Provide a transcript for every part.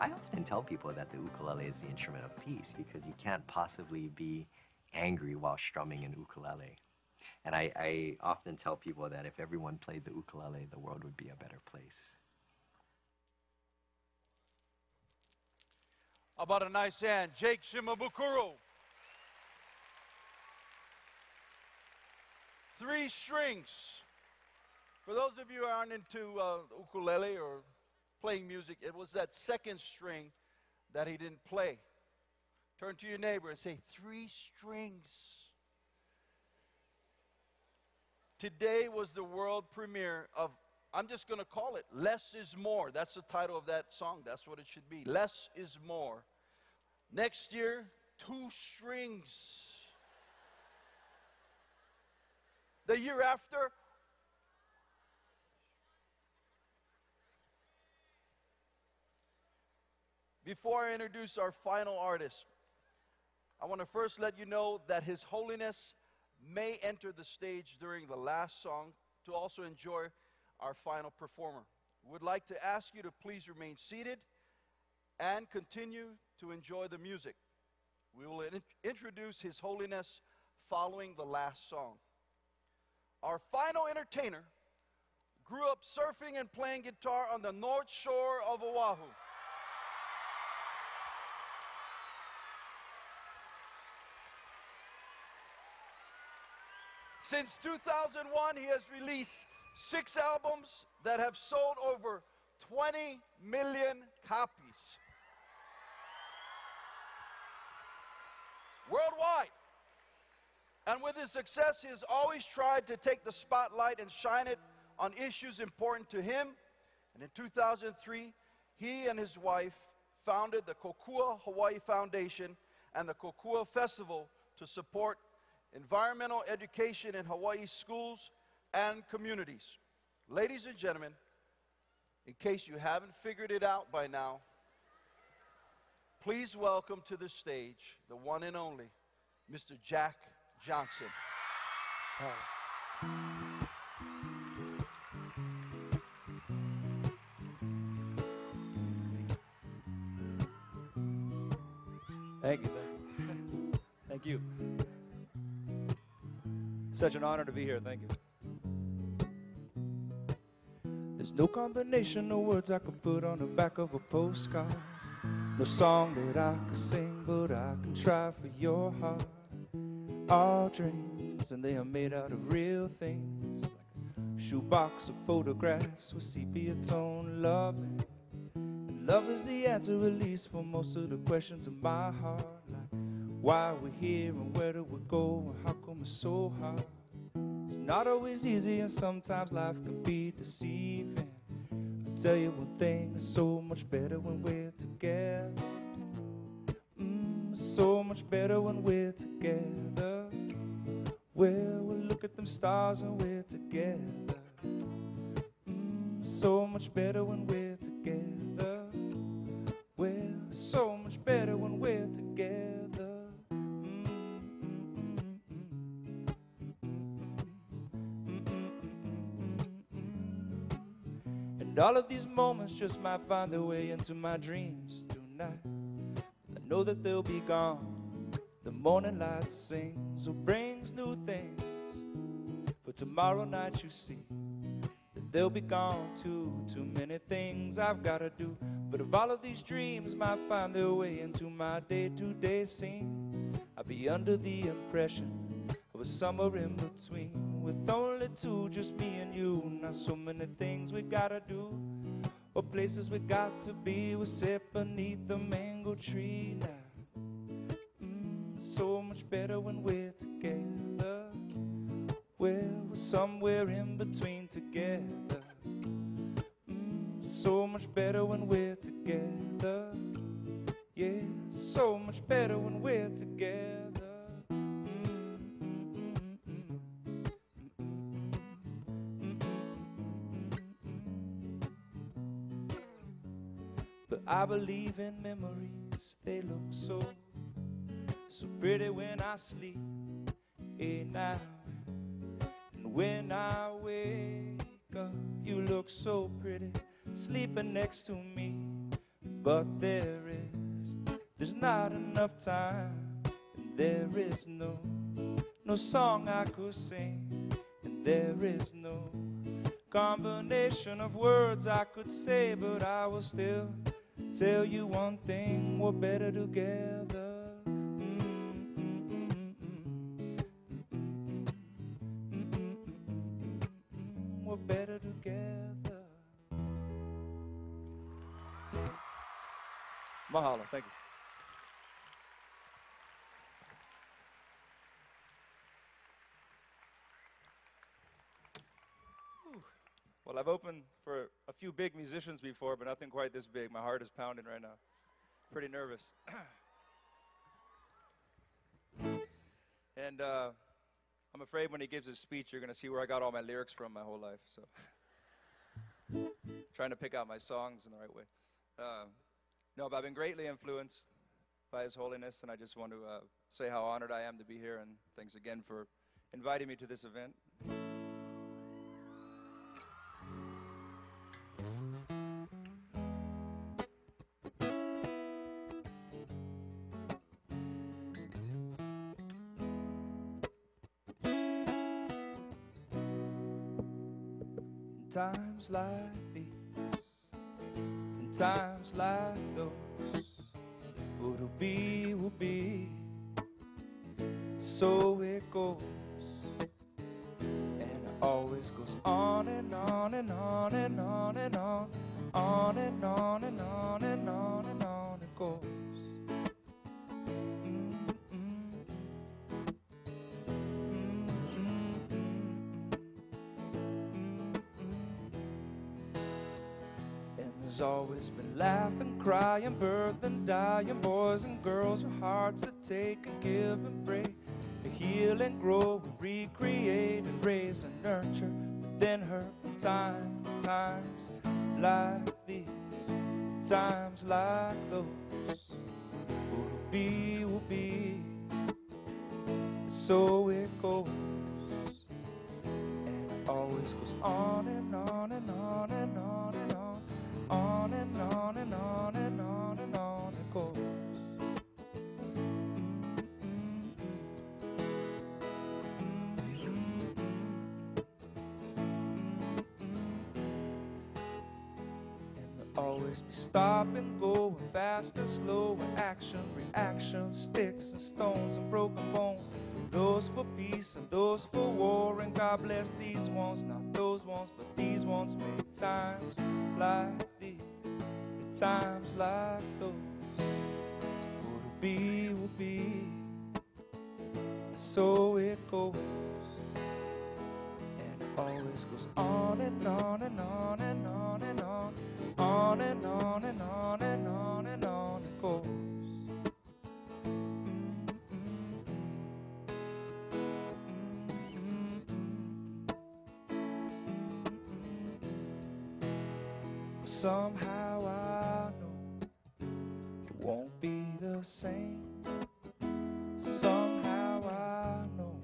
I often tell people that the ukulele is the instrument of peace because you can't possibly be angry while strumming an ukulele. And I often tell people that if everyone played the ukulele, the world would be a better place. How about a nice hand, Jake Shimabukuro. 3 strings. For those of you who aren't into ukulele or playing music, it was that second string that he didn't play. Turn to your neighbor and say, 3 strings. Today was the world premiere of, I'm just going to call it, Less is More. That's the title of that song. That's what it should be. Less is More. Next year, 2 strings. The year after, before I introduce our final artist, I want to first let you know that His Holiness may enter the stage during the last song to also enjoy our final performer. Would like to ask you to please remain seated and continue to enjoy the music. We will introduce His Holiness following the last song. Our final entertainer grew up surfing and playing guitar on the North Shore of Oahu. Since 2001, he has released 6 albums that have sold over 20 million copies worldwide. And with his success, he has always tried to take the spotlight and shine it on issues important to him. And in 2003, he and his wife founded the Kokua Hawaii Foundation and the Kokua Festival to support environmental education in Hawaii schools and communities. Ladies and gentlemen, in case you haven't figured it out by now, please welcome to the stage the one and only Mr. Jack Johnson. Thank you. Thank you. Such an honor to be here. Thank you. There's no combination of words I could put on the back of a postcard. No song that I could sing, but I can try for your heart. All dreams, and they are made out of real things, like a shoebox of photographs with sepia tone loving. And love is the answer, at least for most of the questions in my heart, like why we're here and where do we go and how come it's so hard. It's not always easy and sometimes life can be deceiving. I'll tell you one thing, it's so much better when we're together. So much better when we're together. Well, we'll look at them stars and we're together. So much better when we're together. Well, so much better when we're together. And all of these moments just might find their way into my dreams tonight. Know that they'll be gone. The morning light sings or brings new things. For tomorrow night you see that they'll be gone too. Too many things I've gotta do. But if all of these dreams might find their way into my day-to-day scene, I'll be under the impression of a summer in between, with only 2, just me and you. Not so many things we gotta do, or places we got to be. We sit beneath the mango tree now. So much better when we're together. Well, we're somewhere in between together. So much better when we're together. Yeah, so much better when we're together. But I believe in memories, they look so pretty when I sleep at night. And when I wake up, you look so pretty, sleeping next to me. but there's not enough time, and there is no song I could sing, and there is no combination of words I could say, but I will still tell you one thing: we're better together. We're better together. Mahalo, thank you. Well, I've opened for a few big musicians before, but nothing quite this big. My heart is pounding right now. Pretty nervous. And I'm afraid when he gives his speech, you're going to see where I got all my lyrics from my whole life. So, trying to pick out my songs in the right way. No, but I've been greatly influenced by His Holiness, and I just want to say how honored I am to be here, and thanks again for inviting me to this event. Times like these, and times like those, what'll be, will be. So it goes, and it always goes on and on and on and on and on, on and on and on and on and on it goes. There's always been laughing, crying, birthing, dying, boys and girls with hearts that take and give and break, to heal and grow and recreate and raise and nurture within her from times like these, times like those. What'll be, so it goes, and it always goes on and on and on and on and on. On and on and on and on and on it goes. And there'll always be stopping, going fast and slow, and action, reaction, sticks and stones and broken bones. Those for peace and those for war, and God bless these ones, not those ones, but these ones made times like these, at times like those. What'll be, will be, so it goes, and it always goes on and on and on and on and on, on and on and on and on and on it goes. Somehow I know it won't be the same. Somehow I know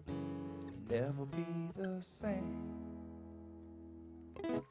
it'll never be the same. Thank you.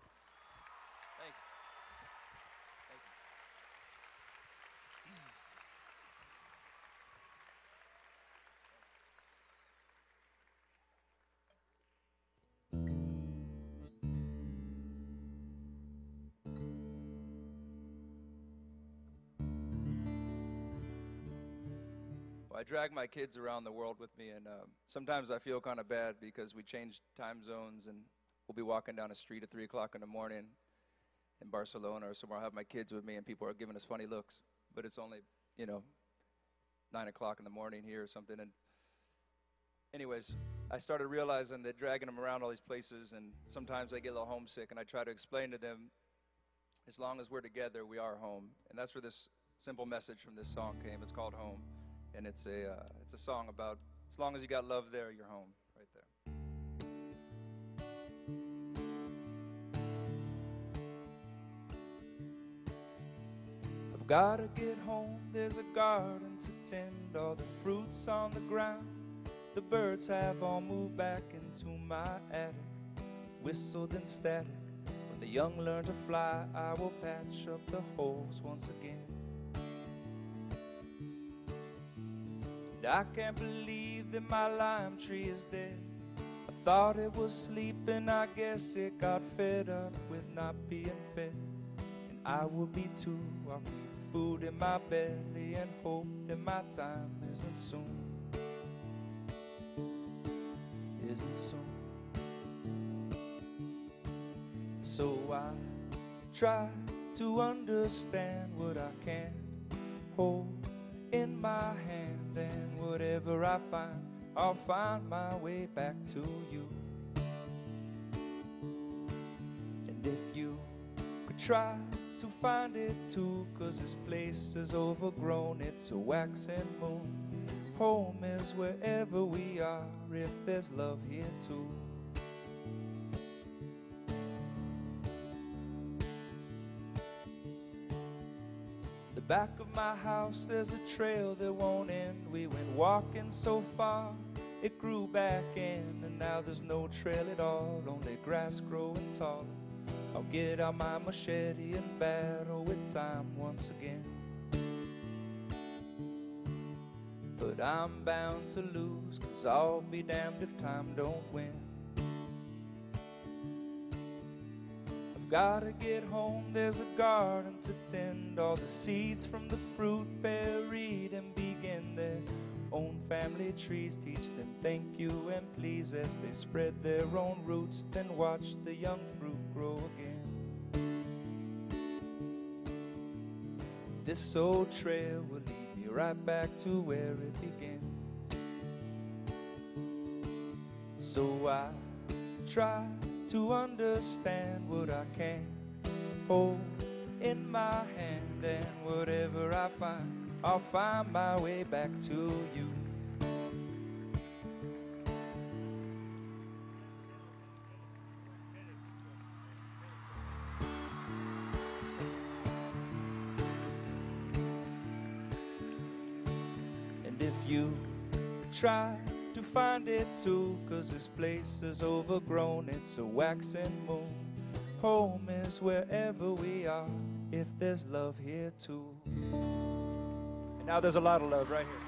I drag my kids around the world with me, and sometimes I feel kind of bad because we change time zones, and we'll be walking down a street at 3 o'clock in the morning in Barcelona or somewhere. I'll have my kids with me, and people are giving us funny looks, but it's only, 9 o'clock in the morning here or something. And anyways, I started realizing that dragging them around all these places, and sometimes I get a little homesick, and I try to explain to them, as long as we're together, we are home. And that's where this simple message from this song came. It's called Home. And it's a song about, as long as you got love there, you're home, right there. I've gotta get home, there's a garden to tend, all the fruits on the ground. The birds have all moved back into my attic, whistled and static, When the young learn to fly, I will patch up the holes once again. And I can't believe that my lime tree is dead. I thought it was sleeping, I guess it got fed up with not being fed. And I will be too. I'll keep food in my belly and hope that my time isn't soon. Isn't soon. So I try to understand what I can't hold in my hand, and whatever I find, I'll find my way back to you. And if you could try to find it too, 'cause this place is overgrown, it's a waxing moon. Home is wherever we are, if there's love here too. The back of my house, there's a trail that won't end. We went walking so far, it grew back in, and now there's no trail at all, only grass growing taller. I'll get out my machete and battle with time once again. But I'm bound to lose, 'cause I'll be damned if time don't win. I've gotta get home, there's a garden to tend. All the seeds from the fruit buried and begin their own family trees. Teach them thank you and please as they spread their own roots. Then watch the young fruit grow again. This old trail will lead me right back to where it begins. So I try to understand what I can hold in my hand, and whatever I find, I'll find my way back to you. And if you try to find it too, 'cause this place is overgrown, it's a waxing moon. Home is wherever we are, if there's love here too. And now there's a lot of love right here.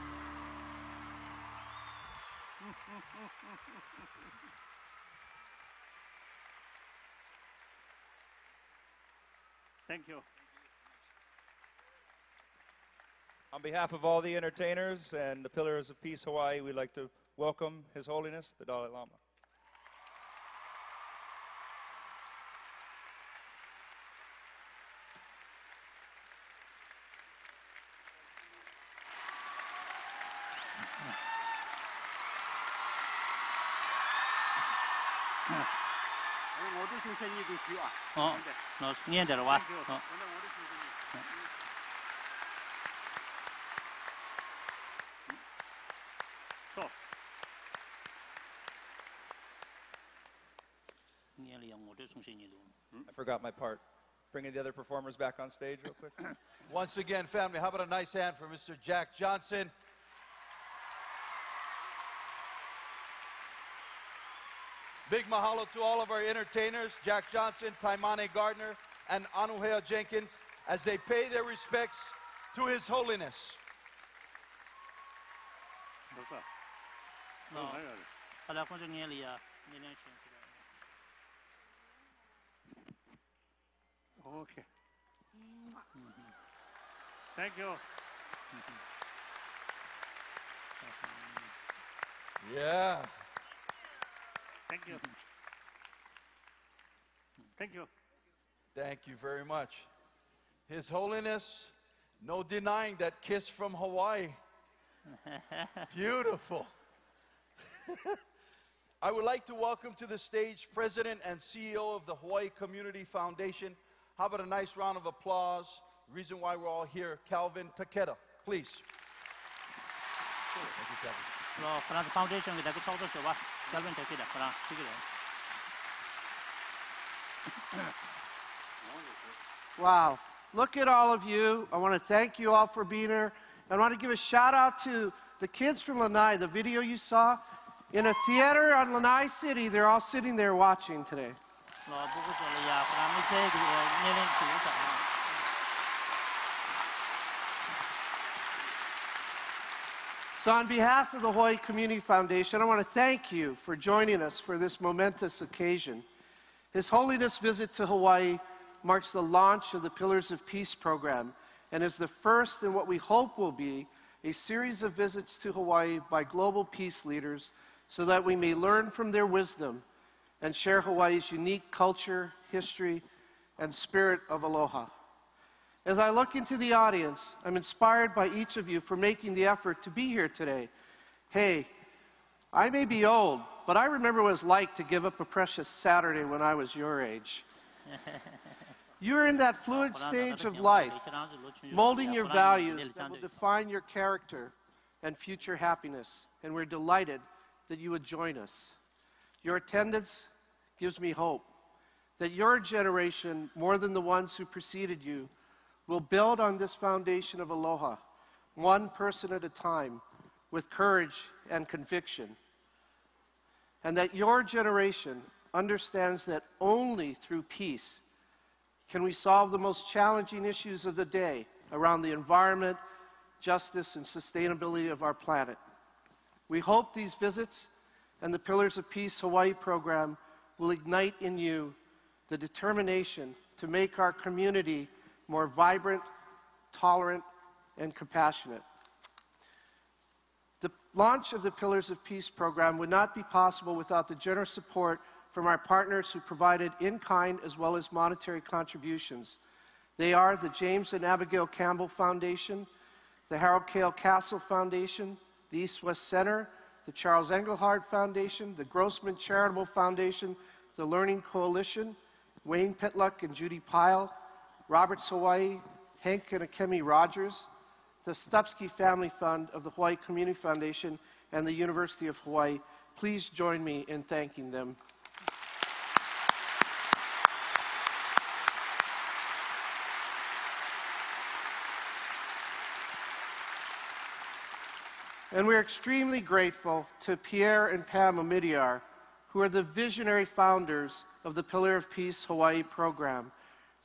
Thank you. On behalf of all the entertainers and the Pillars of Peace Hawaii, we'd like to welcome His Holiness, the Dalai Lama. I forgot my part. Bringing the other performers back on stage real quick. Once again, family, how about a nice hand for Mr. Jack Johnson? Big mahalo to all of our entertainers, Jack Johnson, Taimane Gardner, and Anuhea Jenkins, as they pay their respects to His Holiness. Okay. Thank you. Yeah. Thank you. Thank you. Thank you very much. His Holiness, no denying that kiss from Hawaii. Beautiful. I would like to welcome to the stage President and CEO of the Hawaii Community Foundation. How about a nice round of applause? The reason why we're all here, Calvin Takeda, please. Thank you, Calvin. Foundation 给大家操作手吧，嘉宾才给的，好了，谢谢。 Wow. Look at all of you. I want to thank you all for being here. I want to give a shout out to the kids from Lanai. The video you saw in a theater on Lanai City, they're all sitting there watching today. lo buku solo ya para mi cek nyeleng tu tak. So on behalf of the Hawaii Community Foundation, I want to thank you for joining us for this momentous occasion. His Holiness' visit to Hawaii marks the launch of the Pillars of Peace program and is the first in what we hope will be a series of visits to Hawaii by global peace leaders so that we may learn from their wisdom and share Hawaii's unique culture, history, and spirit of aloha. As I look into the audience, I'm inspired by each of you for making the effort to be here today. Hey, I may be old, but I remember what it was like to give up a precious Saturday when I was your age. You're in that fluid stage of life, molding your values that will define your character and future happiness, and we're delighted that you would join us. Your attendance gives me hope that your generation, more than the ones who preceded you, will build on this foundation of aloha, one person at a time, with courage and conviction. And that your generation understands that only through peace can we solve the most challenging issues of the day around the environment, justice, and sustainability of our planet. We hope these visits and the Pillars of Peace Hawaii program will ignite in you the determination to make our community more vibrant, tolerant, and compassionate. The launch of the Pillars of Peace program would not be possible without the generous support from our partners who provided in-kind as well as monetary contributions. They are the James and Abigail Campbell Foundation, the Harold Cale Castle Foundation, the East-West Center, the Charles Engelhard Foundation, the Grossman Charitable Foundation, the Learning Coalition, Wayne Pitluck and Judy Pyle, Roberts Hawaii, Hank and Akemi Rogers, the Stupsky Family Fund of the Hawaii Community Foundation, and the University of Hawaii. Please join me in thanking them. And we're extremely grateful to Pierre and Pam Omidyar, who are the visionary founders of the Pillar of Peace Hawaii program.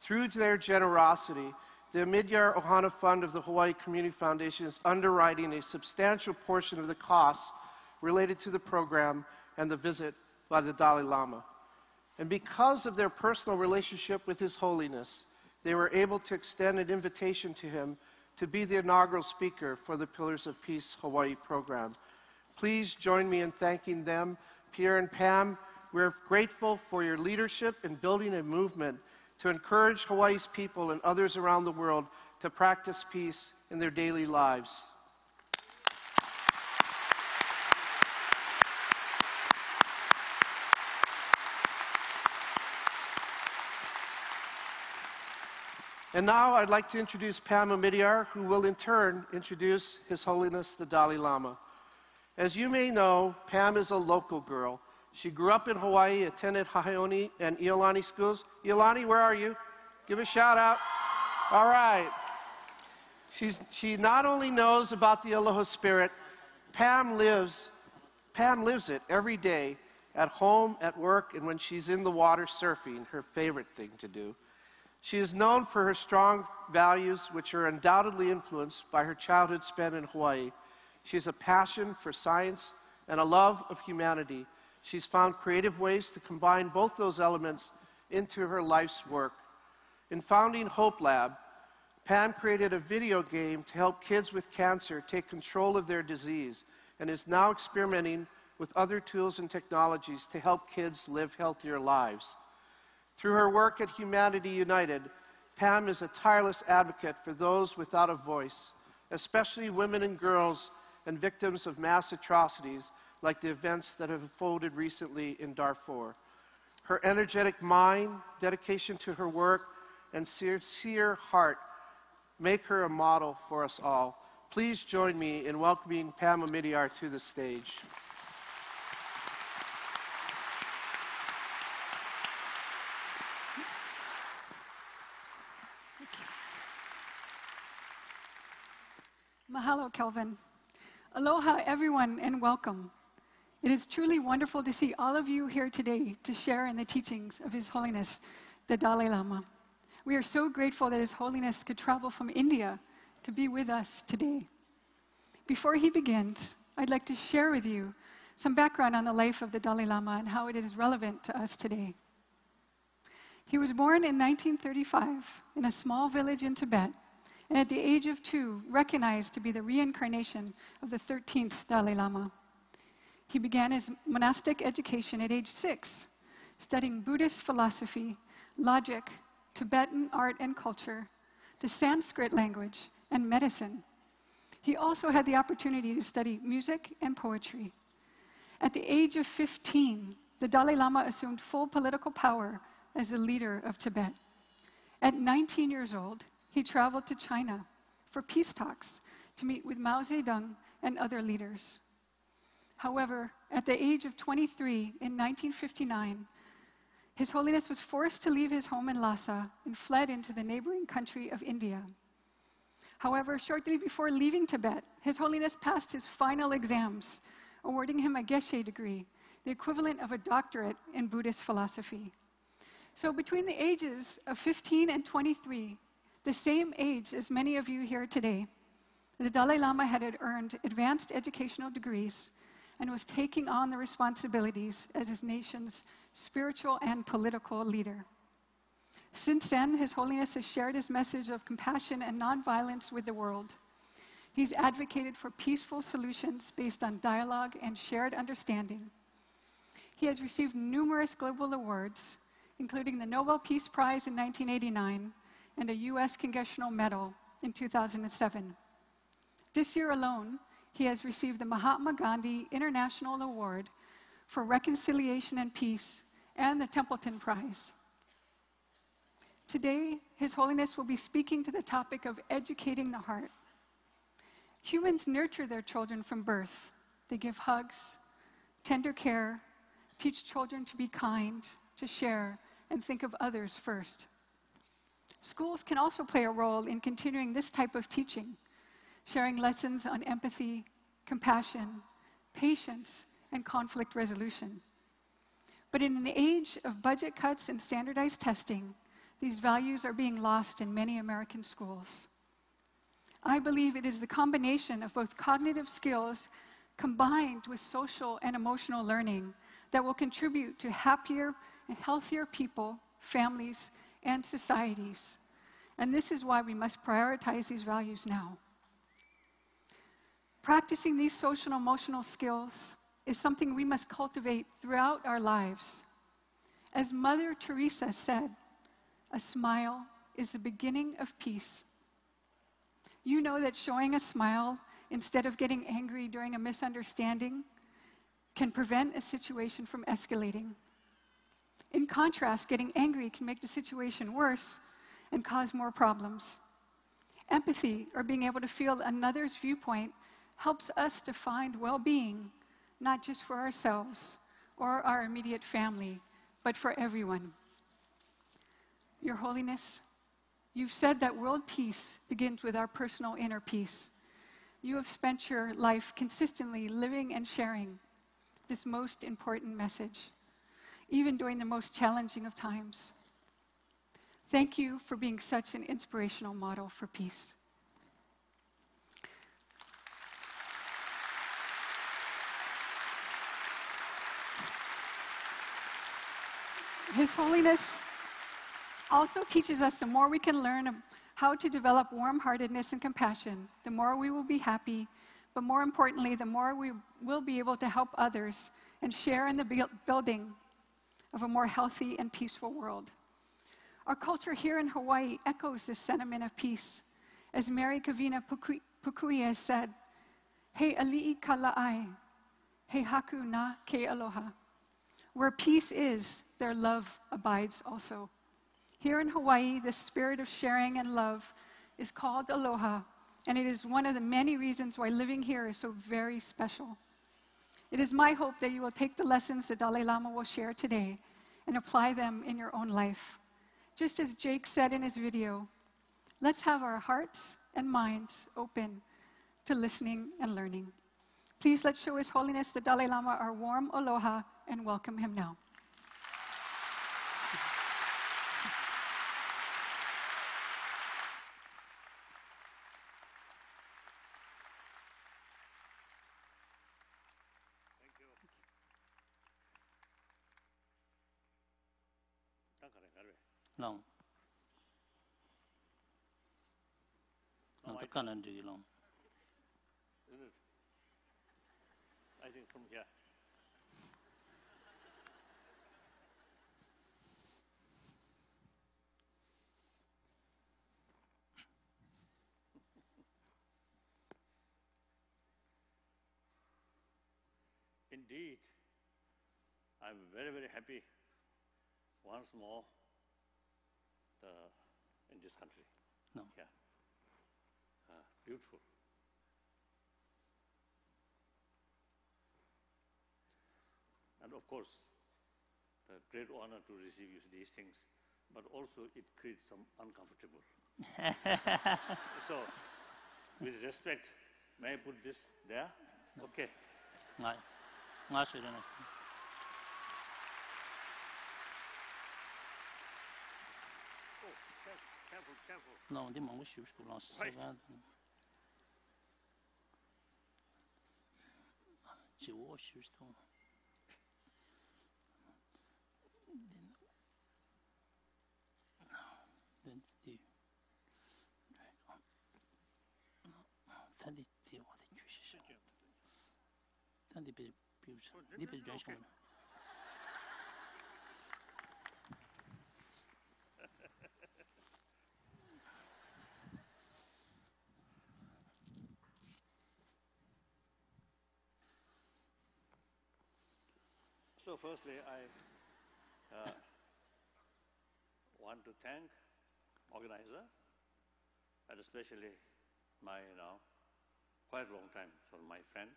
Through their generosity, the Omidyar Ohana Fund of the Hawaii Community Foundation is underwriting a substantial portion of the costs related to the program and the visit by the Dalai Lama. And because of their personal relationship with His Holiness, they were able to extend an invitation to him to be the inaugural speaker for the Pillars of Peace Hawaii program. Please join me in thanking them. Pierre and Pam, we're grateful for your leadership in building a movement to encourage Hawaii's people and others around the world to practice peace in their daily lives. And now I'd like to introduce Pam Omidyar, who will in turn introduce His Holiness the Dalai Lama. As you may know, Pam is a local girl. She grew up in Hawaii, attended Haeoni and Iolani schools. Iolani, where are you? Give a shout out. All right. She not only knows about the Aloha spirit, Pam lives it every day, at home, at work, and when she's in the water surfing, her favorite thing to do. She is known for her strong values, which are undoubtedly influenced by her childhood spent in Hawaii. She has a passion for science and a love of humanity. She's found creative ways to combine both those elements into her life's work. In founding Hope Lab, Pam created a video game to help kids with cancer take control of their disease and is now experimenting with other tools and technologies to help kids live healthier lives. Through her work at Humanity United, Pam is a tireless advocate for those without a voice, especially women and girls and victims of mass atrocities like the events that have unfolded recently in Darfur. Her energetic mind, dedication to her work, and sincere heart make her a model for us all. Please join me in welcoming Pam Omidyar to the stage. Mahalo, Kelvin. Aloha, everyone, and welcome. It is truly wonderful to see all of you here today to share in the teachings of His Holiness, the Dalai Lama. We are so grateful that His Holiness could travel from India to be with us today. Before he begins, I'd like to share with you some background on the life of the Dalai Lama and how it is relevant to us today. He was born in 1935 in a small village in Tibet, and at the age of 2, recognized to be the reincarnation of the 13th Dalai Lama. He began his monastic education at age 6, studying Buddhist philosophy, logic, Tibetan art and culture, the Sanskrit language, and medicine. He also had the opportunity to study music and poetry. At the age of 15, the Dalai Lama assumed full political power as the leader of Tibet. At 19 years old, he traveled to China for peace talks to meet with Mao Zedong and other leaders. However, at the age of 23 in 1959, His Holiness was forced to leave his home in Lhasa and fled into the neighboring country of India. However, shortly before leaving Tibet, His Holiness passed his final exams, awarding him a Geshe degree, the equivalent of a doctorate in Buddhist philosophy. So between the ages of 15 and 23, the same age as many of you here today, the Dalai Lama had earned advanced educational degrees and was taking on the responsibilities as his nation's spiritual and political leader. Since then, His Holiness has shared his message of compassion and nonviolence with the world. He's advocated for peaceful solutions based on dialogue and shared understanding. He has received numerous global awards, including the Nobel Peace Prize in 1989 and a U.S. Congressional Medal in 2007. This year alone, he has received the Mahatma Gandhi International Award for Reconciliation and Peace and the Templeton Prize. Today, His Holiness will be speaking to the topic of educating the heart. Humans nurture their children from birth. They give hugs, tender care, teach children to be kind, to share, and think of others first. Schools can also play a role in continuing this type of teaching, sharing lessons on empathy, compassion, patience, and conflict resolution. But in an age of budget cuts and standardized testing, these values are being lost in many American schools. I believe it is the combination of both cognitive skills combined with social and emotional learning that will contribute to happier and healthier people, families, and societies. And this is why we must prioritize these values now. Practicing these social and emotional skills is something we must cultivate throughout our lives. As Mother Teresa said, a smile is the beginning of peace. You know that showing a smile instead of getting angry during a misunderstanding can prevent a situation from escalating. In contrast, getting angry can make the situation worse and cause more problems. Empathy, or being able to feel another's viewpoint, helps us to find well-being, not just for ourselves or our immediate family, but for everyone. Your Holiness, you've said that world peace begins with our personal inner peace. You have spent your life consistently living and sharing this most important message, even during the most challenging of times. Thank you for being such an inspirational model for peace. His Holiness also teaches us the more we can learn how to develop warm-heartedness and compassion, the more we will be happy, but more importantly, the more we will be able to help others and share in the building of a more healthy and peaceful world. Our culture here in Hawaii echoes this sentiment of peace. As Mary Kavina Pukui has said, He ali'i ka la'ai, he haku na ke aloha. Where peace is, there love abides also. Here in Hawaii, the spirit of sharing and love is called aloha, and it is one of the many reasons why living here is so very special. It is my hope that you will take the lessons the Dalai Lama will share today and apply them in your own life. Just as Jake said in his video, let's have our hearts and minds open to listening and learning. Please let's show His Holiness the Dalai Lama our warm aloha and welcome him now. Thank you. Tankare ngarwe. Long. Not kanan do long. Isn't it? I think from here. Indeed, I'm very, very happy once more in this country. No. Yeah. Beautiful. And of course, the great honor to receive you these things, but also it creates some uncomfortable. So, with respect, may I put this there? Okay. Ngai. Ngai sui dana. Oh, careful, careful. No, di mongo shiu shiu long Right. 7. 9shiu shiu. Then the 他的地我的去是什么？他的被比如说，你被人什么？ So firstly, I want to thank organizer, and especially my, quite long time, so my friend.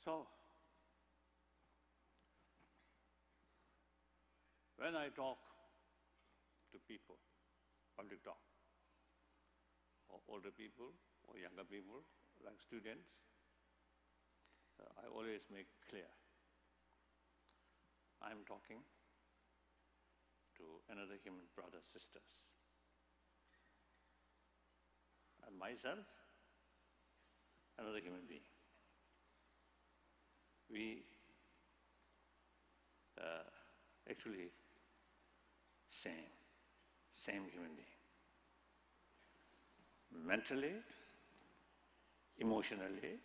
So, when I talk to people, public talk, or older people, or younger people, like students, I always make clear, I'm talking to another human brothers, sisters, and myself, another human being. We actually same human being. Mentally, emotionally,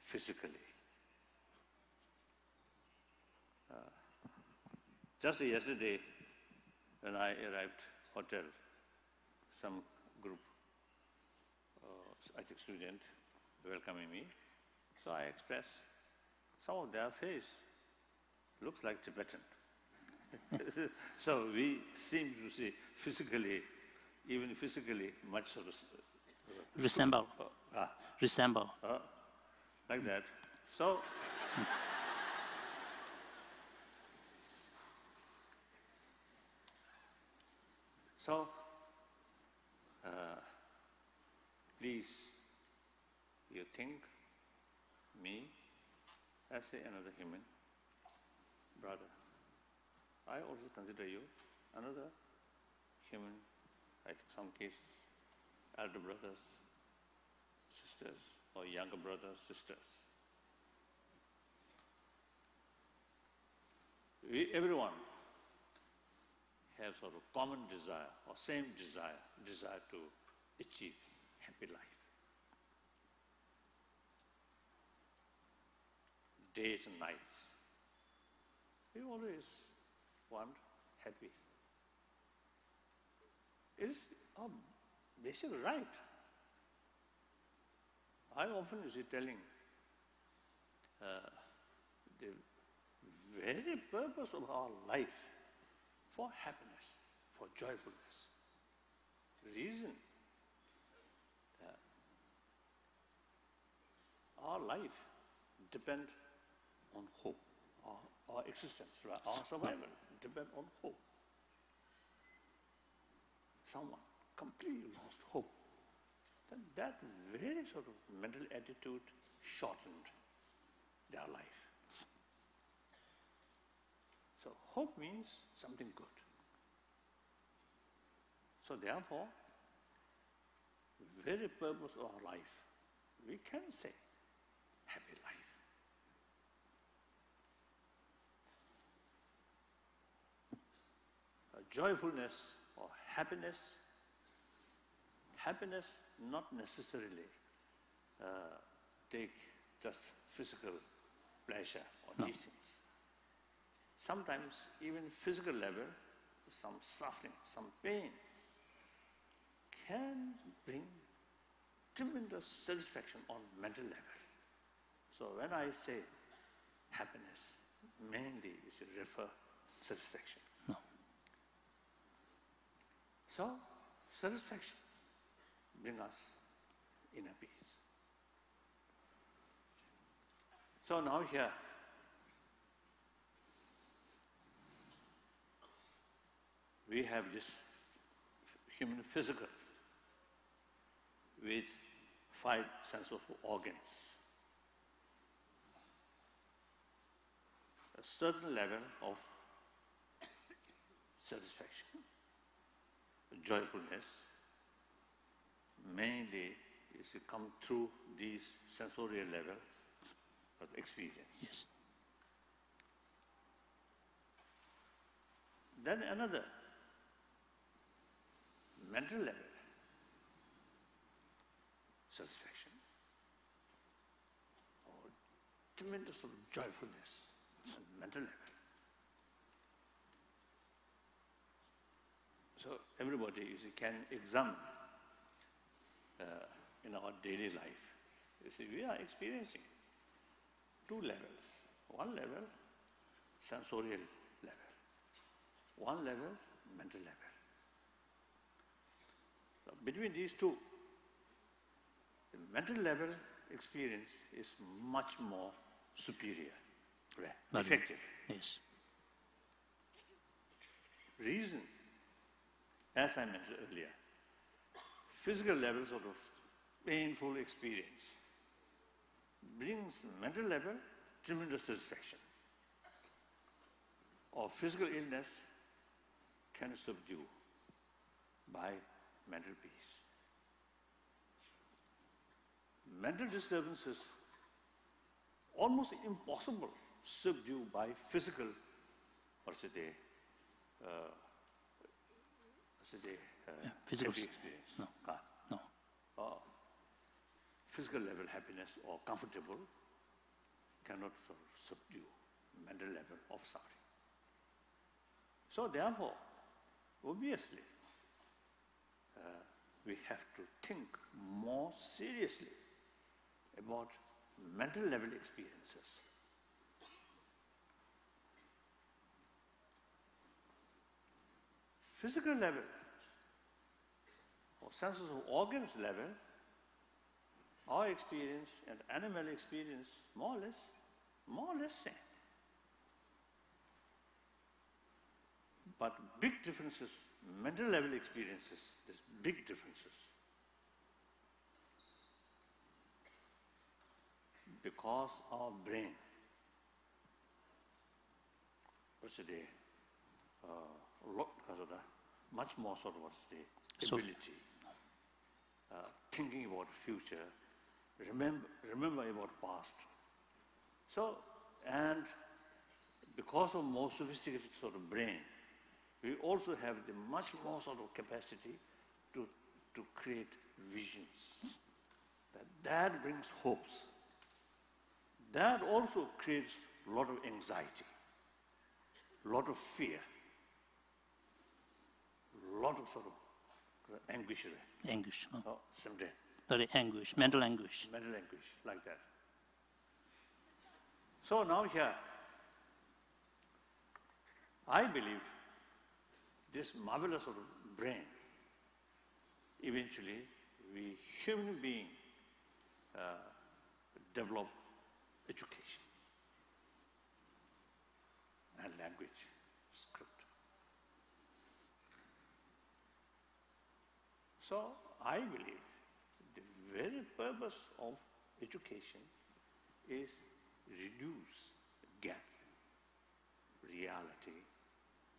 physically. Just yesterday, when I arrived hotel, some group, I think student, welcoming me. So I expressed, some of their face looks like Tibetan. So we seem to see physically, even physically, much sort of Resemble. Resemble. like that. So, please, you think me as another human brother. I also consider you another human, like some cases, elder brothers, sisters, or younger brothers, sisters. Everyone has sort of common desire or same desire to achieve happy life. Days and nights, we always want happy. It is our basic right. I often see telling the very purpose of our life for happiness, for joyfulness. Reason that our life depends on hope. Our existence, our survival depends on hope. Someone completely lost hope, then that very sort of mental attitude shortened their life. So hope means something good. So therefore, very purpose of our life, we can say happy life. Joyfulness or happiness, happiness not necessarily take just physical pleasure or these things. Sometimes even physical level, some suffering, some pain can bring tremendous satisfaction on mental level. So when I say happiness, mainly you should refer satisfaction. No. So satisfaction bring us inner peace. So now here, we have this human physical with 5 sense of organs. A certain level of satisfaction, joyfulness, mainly is to come through these sensorial level of experience. Yes. Then another mental level satisfaction or tremendous sort of joyfulness on mental level. So everybody you see, can examine in our daily life. You see, we are experiencing 2 levels. One level, sensorial level. One level, mental level. So between these two, the mental level experience is much more superior, effective. Yes. Reason, as I mentioned earlier, physical level sort of painful experience brings mental level tremendous satisfaction. Or physical illness can subdue by mental peace. Mental disturbances almost impossible subdue by physical, physical happy experience. No. No. Physical level happiness or comfortable cannot sort of subdue mental level of suffering. So therefore, obviously, we have to think more seriously about mental level experiences. Physical level or senses of organs level, our experience and animal experience more or less same. But big differences, mental level experiences, there's big differences. Because our brain, much more sort of ability, thinking about future, remember about past. So, and because of more sophisticated sort of brain, we also have the much more sort of capacity to create visions. That brings hopes. That also creates a lot of anxiety, a lot of fear, a lot of sort of anguish. Anguish. Oh, someday. Very anguish, mental anguish. Mental anguish, like that. So now here, I believe this marvelous sort of brain, eventually we human being develop education and language, script. So I believe the very purpose of education is reduce the gap, reality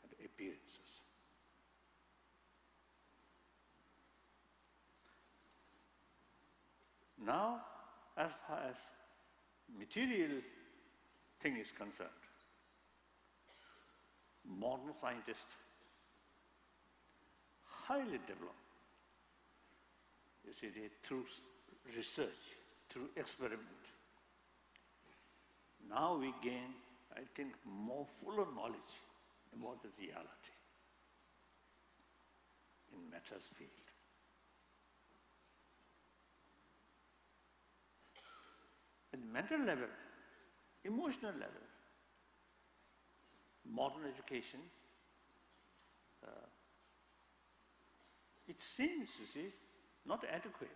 and appearances. Now, as far as material thing is concerned, modern scientists highly developed. You see, through research, through experiment. Now we gain, I think, more fuller knowledge about the reality in matter's field. At the mental level, emotional level, modern education, it seems, you see, not adequate.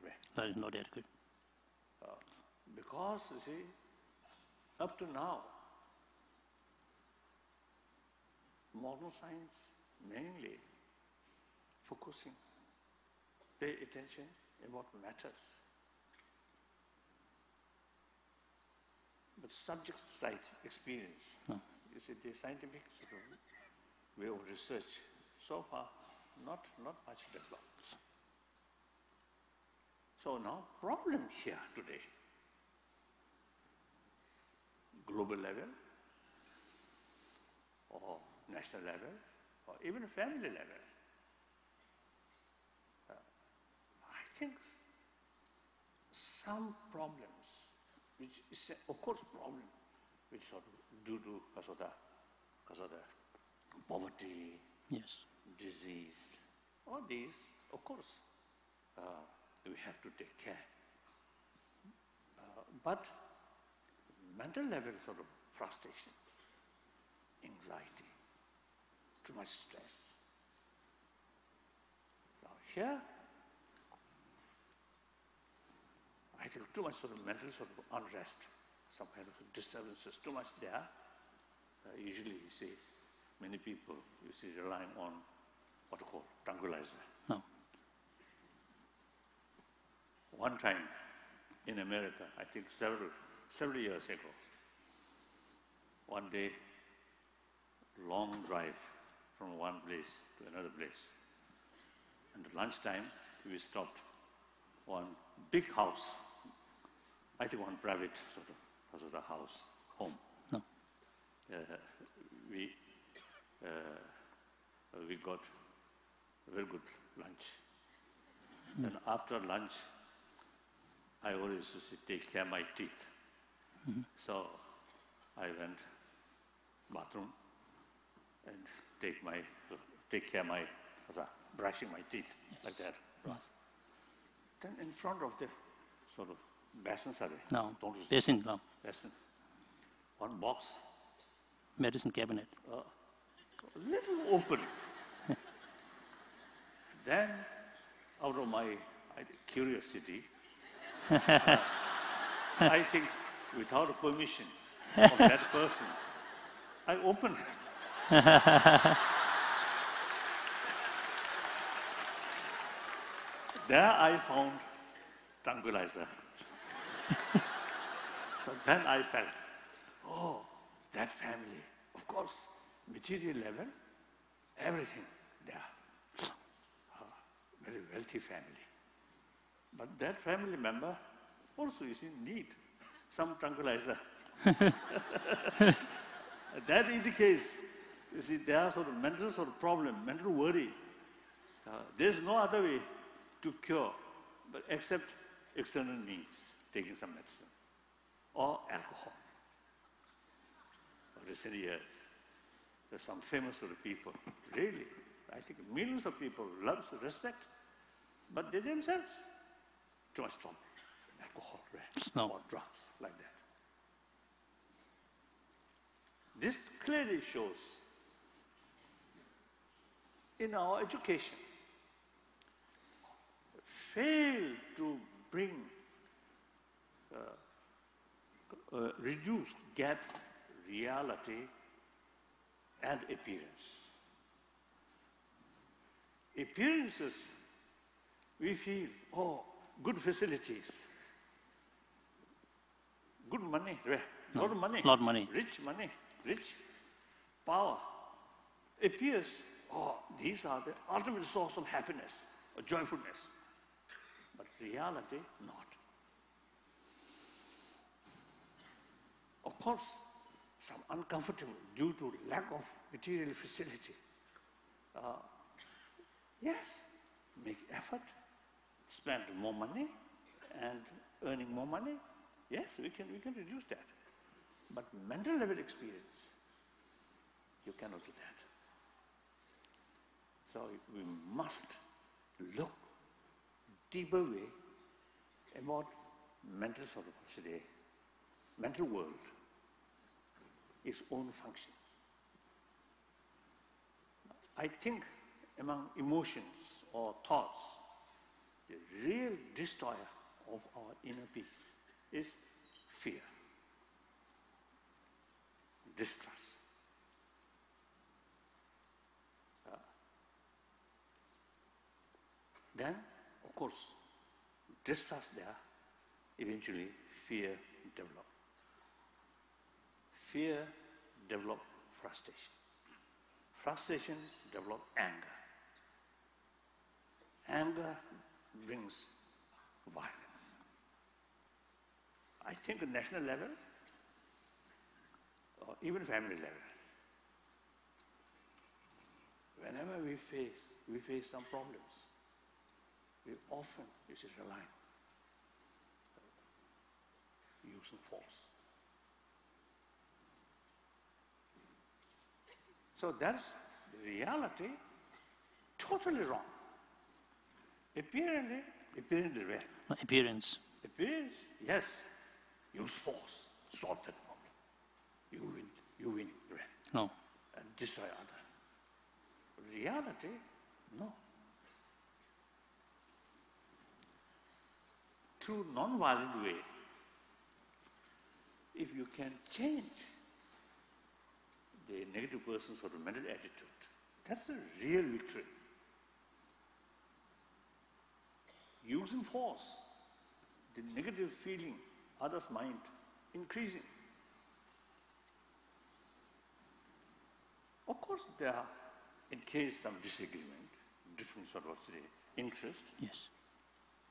Right? That is not adequate. Because, you see, up to now, modern science mainly focusing, pay attention about matters. But subject side experience, you see, the scientific sort of way of research, so far, not much developed. So now, problem here today, global level, or national level, or even family level. I think some problems, which is of course problem, which sort of due to because of the poverty, Yes. disease, all these, of course, we have to take care. But mental level sort of frustration, anxiety, too much stress. Now here, I think too much sort of mental sort of unrest, some kind of disturbances, too much there. Usually you see many people, you see, relying on what you call tranquilizer. No. One time in America, I think several years ago, one day, long drive from one place to another place. And at lunchtime, we stopped one big house, I think one private sort of house, home. No. We got a very good lunch. Then after lunch, I always used to take care of my teeth. So I went bathroom and take care of my brushing my teeth like that. Yes. Then in front of the sort of basins are there. No. Don't you see? Basin, no. Basin. One box, Medicine cabinet. a little open. Then, out of my curiosity, I think without permission of that person, I opened. There I found tranquilizer. So then I felt, oh, that family, of course, material level, everything there. Very wealthy family. But that family member also, you see, need some tranquilizer. That indicates, you see, there are sort of mental sort of problem, mental worry. There's no other way to cure, but except external means, taking some medicine, or alcohol. Recent years, there's some famous sort of people, really, I think millions of people love, respect, but they themselves, too much trouble, alcohol, right? No. Or drugs, like that. This clearly shows in our education, fail to bring, reduce gap, reality and appearance. Appearances We feel, oh, good facilities, good money, No, lot of money, lot of money. Rich power. Appears, oh, these are the ultimate source of happiness or joyfulness. But reality, not. Of course, some uncomfortable due to lack of material facility. Yes, make effort, spend more money and earning more money. Yes, we can reduce that. But mental level experience, you cannot do that. So we must look deeper way about mental sort of today, mental world, its own function. I think among emotions or thoughts, the real destroyer of our inner peace is fear, distrust. Then, of course, distrust there, eventually fear develop. Fear develop frustration. Frustration develop anger. Anger brings violence. I think at national level, or even family level, whenever we face some problems, we often rely on using force. So that's the reality, totally wrong. Apparently right. No, appearance. Appearance, yes. Use force, solve that problem. You win, right? No. And destroy other. Reality, no. Through non-violent way, if you can change the negative person's sort of mental attitude, that's a real victory. Using force, the negative feeling, others' mind increasing. Of course, there are, in case some disagreement, different sort of say, interest, Yes.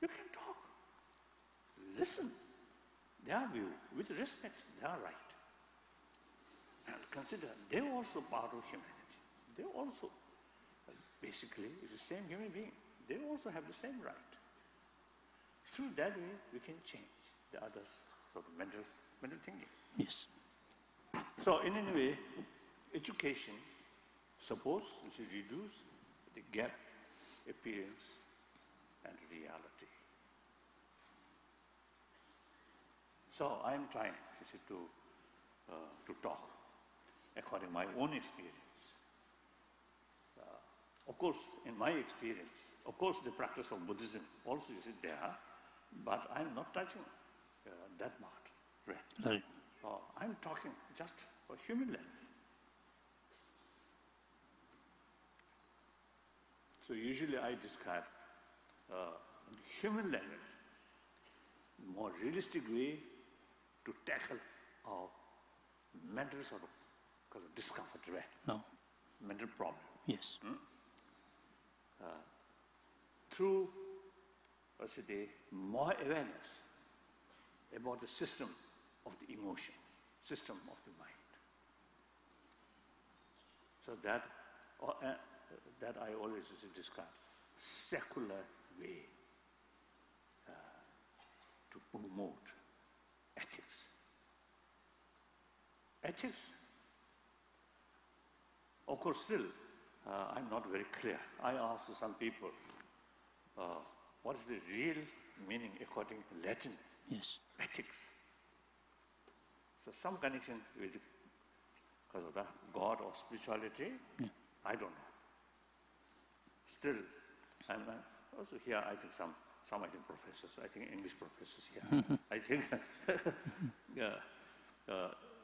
you can talk. Listen, their view, with respect, they are right. And consider, they are also part of humanity. They also, basically, is the same human being. They also have the same right. Through that way, we can change the others' sort of mental thinking. Yes. So, in any way, education, suppose we should reduce the gap, appearance, and reality. So I am trying to talk according to my own experience. Of course, in my experience, of course, the practice of Buddhism also is there, but I am not touching that part. Right? Right. I'm talking just for human level. So usually I describe human level, more realistic way to tackle our mental sort of discomfort, right? No. Mental problem. Yes. Through, more awareness about the system of the emotion, system of the mind. So that I always describe secular way to promote ethics. Ethics, of course, still, I'm not very clear. I asked some people, what is the real meaning according to Latin? Yes. Ethics. So some connection with because of the God or spirituality, I don't know. Still, I'm also here, I think some I think professors, I think English professors here. I think,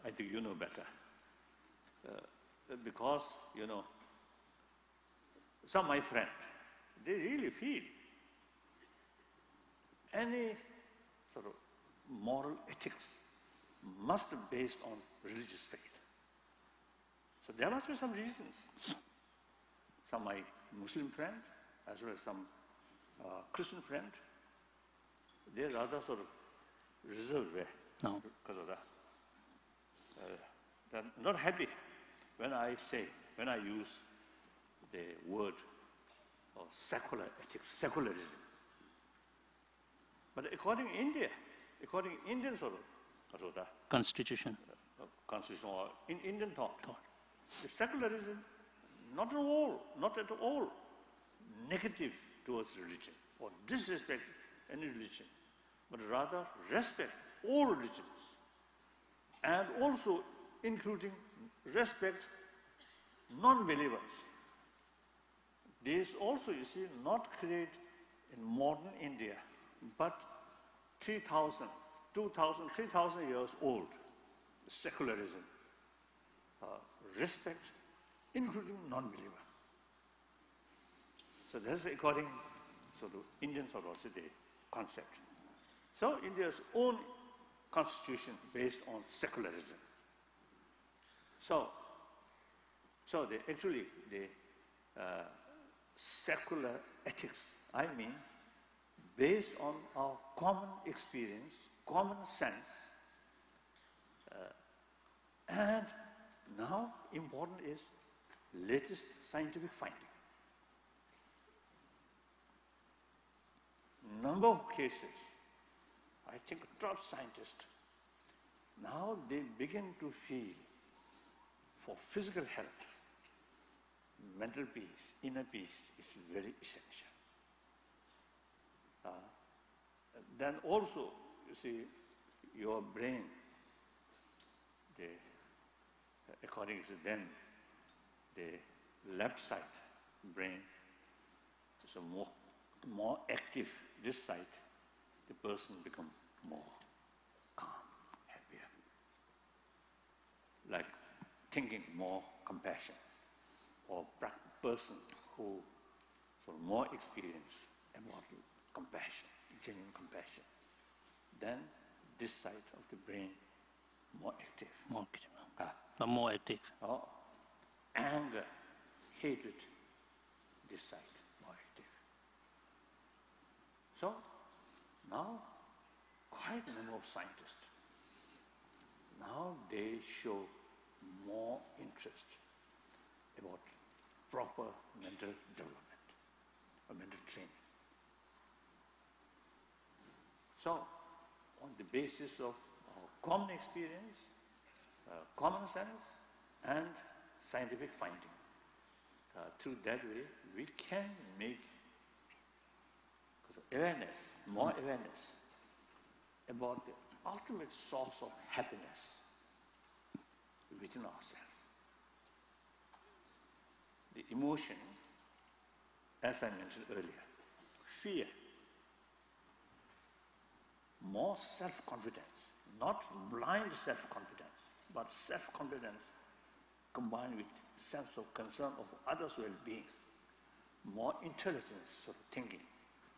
I think you know better. Because, some of my friends, they really feel any sort of moral ethics must be based on religious faith. So there must be some reasons. Some my Muslim friend, as well as some Christian friend, they're rather sort of reserved way No. because of that. They're not happy when I use the word of secular ethics, secularism. But according Indian sort of Constitution. constitution or in Indian thought, the secularism not at all negative towards religion or disrespect any religion, but rather respect all religions, and also including respect non-believers. This also, you see, not created in modern India, but 3,000, 2,000, 3,000 years old, secularism, respect, including non-believer. So that's according to Indian philosophy concept. So India's own constitution based on secularism. So the secular ethics, I mean, based on our common experience, common sense, and now important is latest scientific finding. Number of cases, I think top scientists, now they begin to feel for physical health, mental peace, inner peace is very essential. Then also, you see, your brain, according to them, the left side brain is a more active. This side, the person becomes more calm, happier. Like thinking more compassion, or person who for more experience about compassion, genuine compassion, then this side of the brain more active. More active. More active. Or anger, hatred, this side more active. So now quite a number of scientists, now they show more interest about proper mental development or mental training. So on the basis of our common experience, common sense and scientific finding, through that way we can make awareness, more awareness about the ultimate source of happiness within ourselves. The emotion, as I mentioned earlier, fear, more self-confidence, not blind self-confidence, but self-confidence combined with sense of concern of others' well-being, more intelligence of thinking,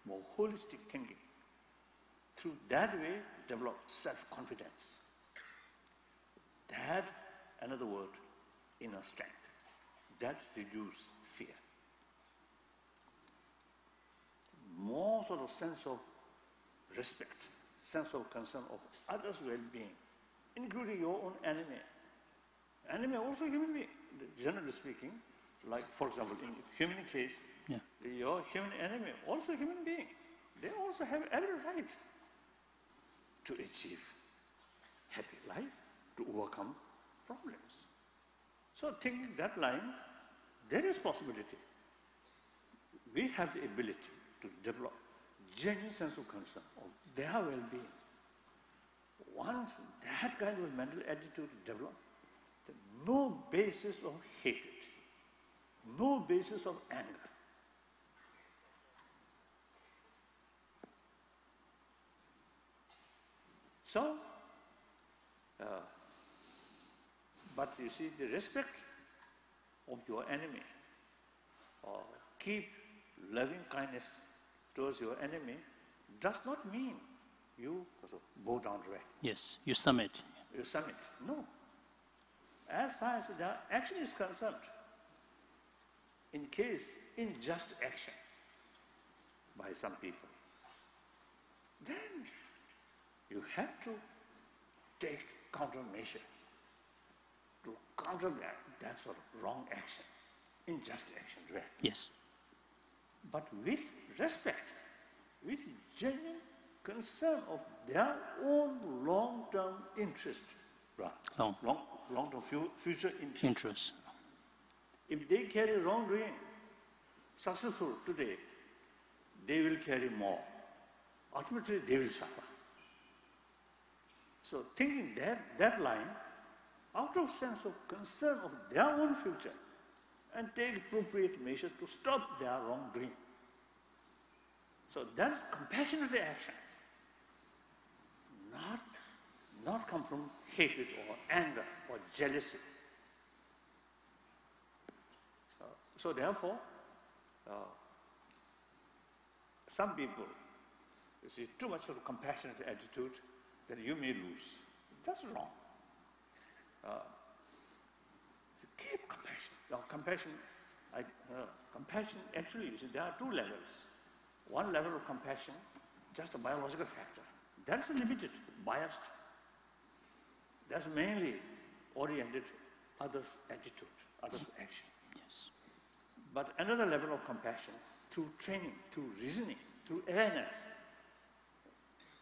more holistic thinking. Through that way, develop self-confidence. That, another word, inner strength. That reduces fear. More sort of sense of respect, sense of concern of others' well-being, including your own enemy. Enemy also human being, generally speaking, like for example in human case, your human enemy also human being. They also have every right to achieve happy life, to overcome problems. So thinking that line, there is possibility. We have the ability to develop genuine sense of concern of their well-being. Once that kind of mental attitude develops, no basis of hatred, no basis of anger. So, but you see, the respect of your enemy, or keep loving kindness towards your enemy, does not mean you bow down to it. Yes, you submit. You submit. No. As far as the action is concerned, in case unjust action by some people, then you have to take countermeasure to counter that sort of wrong action, unjust action, right? Yes. But with respect, with genuine concern of their own long-term interest, right? Long-term future interest. If they carry wrongdoing, successful today, they will carry more. Ultimately, they will suffer. So thinking that line, out of sense of concern of their own future, and take appropriate measures to stop their wrongdoing. So that's compassionate action. Not come from hatred or anger or jealousy. So therefore, some people, you see too much of a compassionate attitude, that you may lose. That's wrong. Keep compassion. Now, compassion, actually, you see, there are two levels. One level of compassion, just a biological factor. That's limited, biased. That's mainly oriented others' attitude, others' action. Yes. But another level of compassion, through training, through reasoning, through awareness,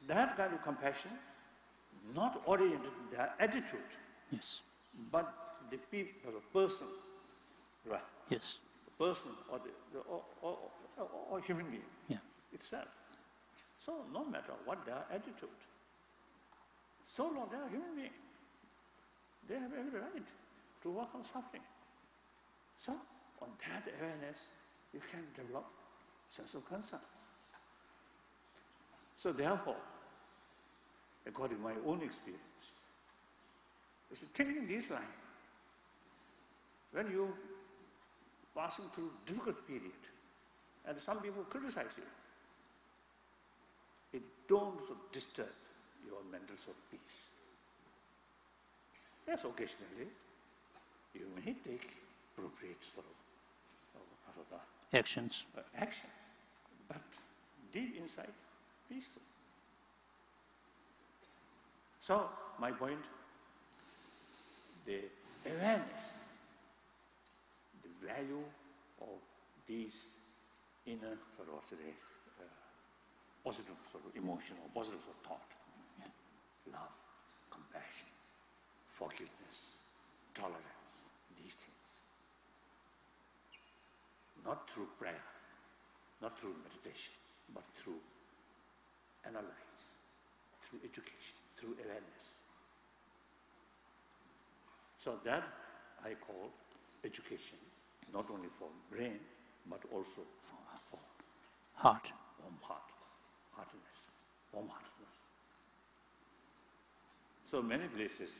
that kind of compassion, not oriented their attitude, Yes. but the people, the person, right? Yes. The person or human being Yeah. itself. So no matter what their attitude, so long they are human beings, they have every right to work on suffering. So on that awareness, you can develop sense of concern. So therefore, according to my own experience, it's taking this line. When you passing through difficult period, and some people criticize you, it don't disturb your mental sort of peace. Yes, occasionally you may take appropriate sort of Actions. action, but deep inside, peaceful. So my point, the awareness, the value of these inner sort of positive sort of emotion or positive sort of thought, love, compassion, forgiveness, tolerance, these things. Not through prayer, not through meditation, but through analyze, through education, through awareness. So that I call education, not only for brain, but also for Heart. warm heart, heartiness, warm-heartedness. So many places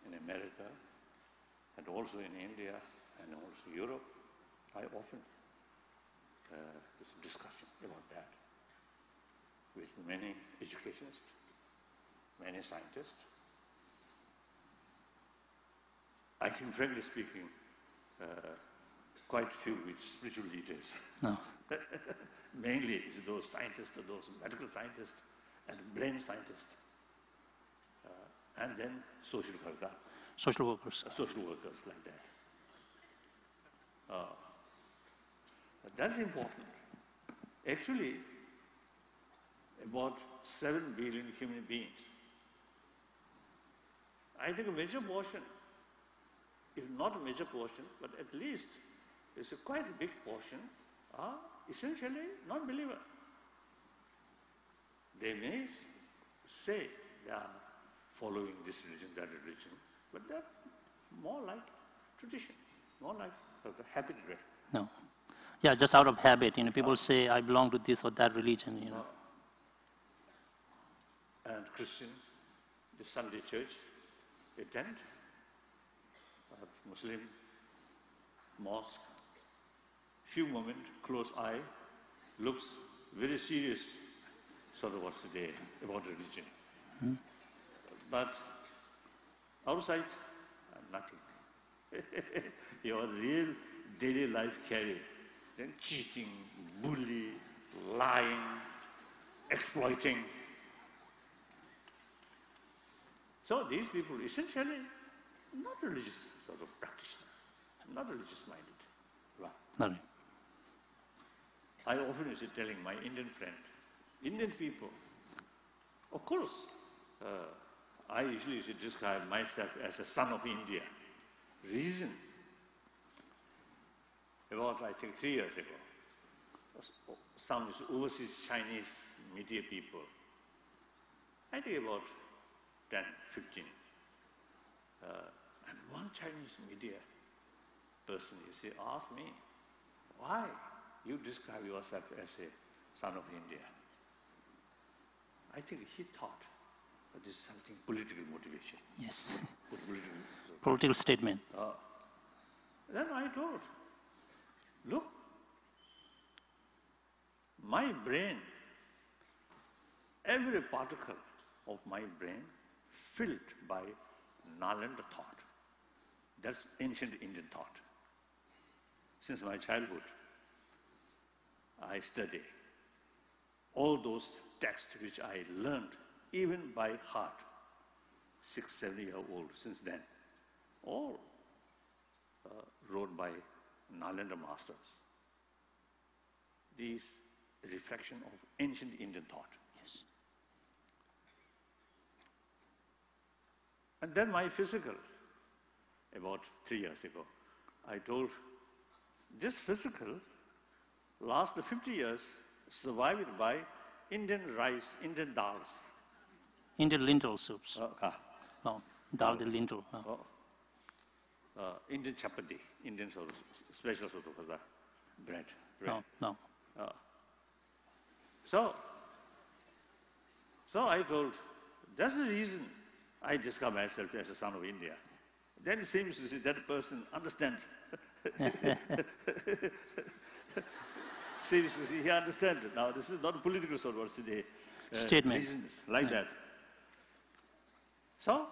in America, and also in India, and also Europe, I often discussing about that with many educationists, many scientists. I think, frankly speaking, quite few with spiritual leaders. No. Mainly it's those scientists, those medical scientists, and brain scientists, and then social workers. Social workers. Social workers like that. That's important. Actually, about 7 billion human beings. I think a major portion, if not a major portion, but at least it's a quite big portion, are essentially non-believer. They may say they are following this religion, that religion, but they're more like tradition, more like a habit. No. Yeah, just out of habit. People say, I belong to this or that religion. And Christian, the Sunday church, attend, Muslim, mosque, few moments, close eye, looks very serious sort of what's today about religion. But outside, nothing. Your real daily life carry, then cheating, bully, lying, exploiting. So these people essentially not religious sort of practitioners, not religious minded. Right. Nothing. I often used to telling my Indian friend, Indian people, of course, I usually used to describe myself as a son of India. Reason, about I think 3 years ago, some overseas Chinese media people, I think about 10, 15, and one Chinese media person, you see, asked me, why you describe yourself as a son of India? I think he thought that this is something political motivation. Yes. Political, Political statement. then I told, look, my brain, every particle of my brain filled by Nalanda thought. That's ancient Indian thought. Since my childhood, I study all those texts which I learned even by heart, 6, 7 years old since then, all wrote by Nalanda masters. These reflection of ancient Indian thought. Yes. And then my physical, about 3 years ago, I told this physical last 50 years survived by Indian rice, Indian dals. Indian lentil soups. No, dal the lentil. Indian chapati, Indian sort of special sort of bread. No. So I told, that's the reason I describe myself as a son of India. Then it seems to see that person understands. Seems to see he understands. Now this is not a political sort of words today. Statement. Reasons like that. So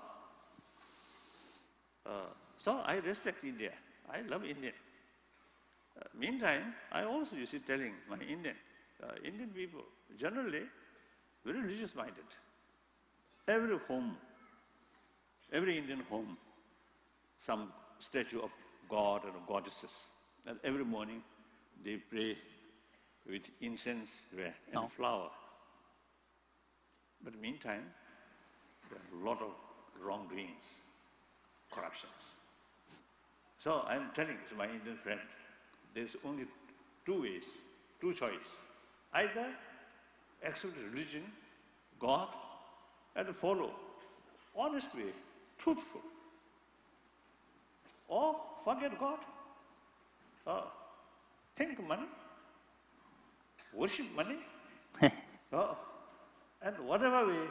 I respect India. I love India. Meantime, I also, you see, telling my Indian people, generally, very religious-minded. Every home, every Indian home, some statue of God and goddesses. And every morning, they pray with incense and flower. But meantime, there are a lot of wrongdoings, corruptions. So I'm telling to my Indian friend, there's only two ways, two choices. Either accept religion, God, and follow honest way, truthful. Or forget God. Think money, worship money, and whatever way,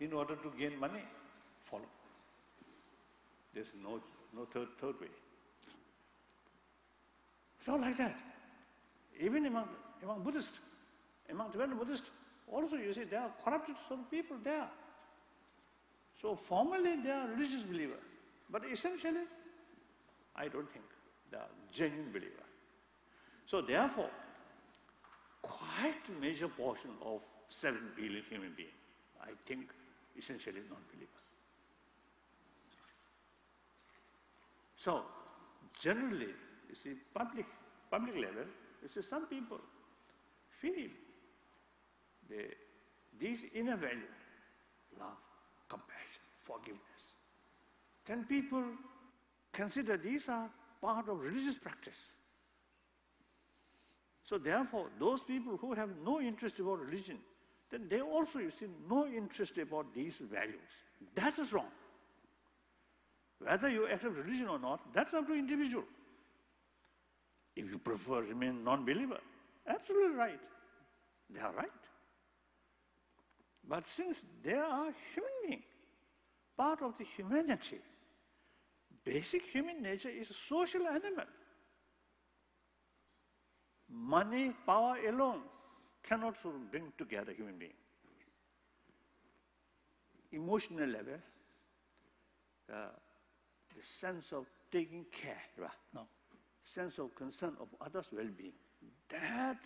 in order to gain money, follow. There's no third way. So like that. Even among Buddhists, among Tibetan Buddhists, also you see there are corrupted sort of people there. So formally they are religious believer, but essentially, I don't think they are genuine believer. So therefore, quite a major portion of 7 billion human beings, I think, essentially non-believer. So generally, you see, public level, you see, some people feel these inner values, love, compassion, forgiveness. Then people consider these are part of religious practice. So therefore, those people who have no interest about religion, then they also, you see, no interest about these values. That is wrong. Whether you accept religion or not, that's up to individual. If you prefer remain non-believer, absolutely right. They are right. But since they are human beings, part of the humanity, basic human nature is a social animal. Money, power alone cannot sort of bring together human being. Emotional level, the sense of taking care, right? No. Sense of concern of others' well-being, that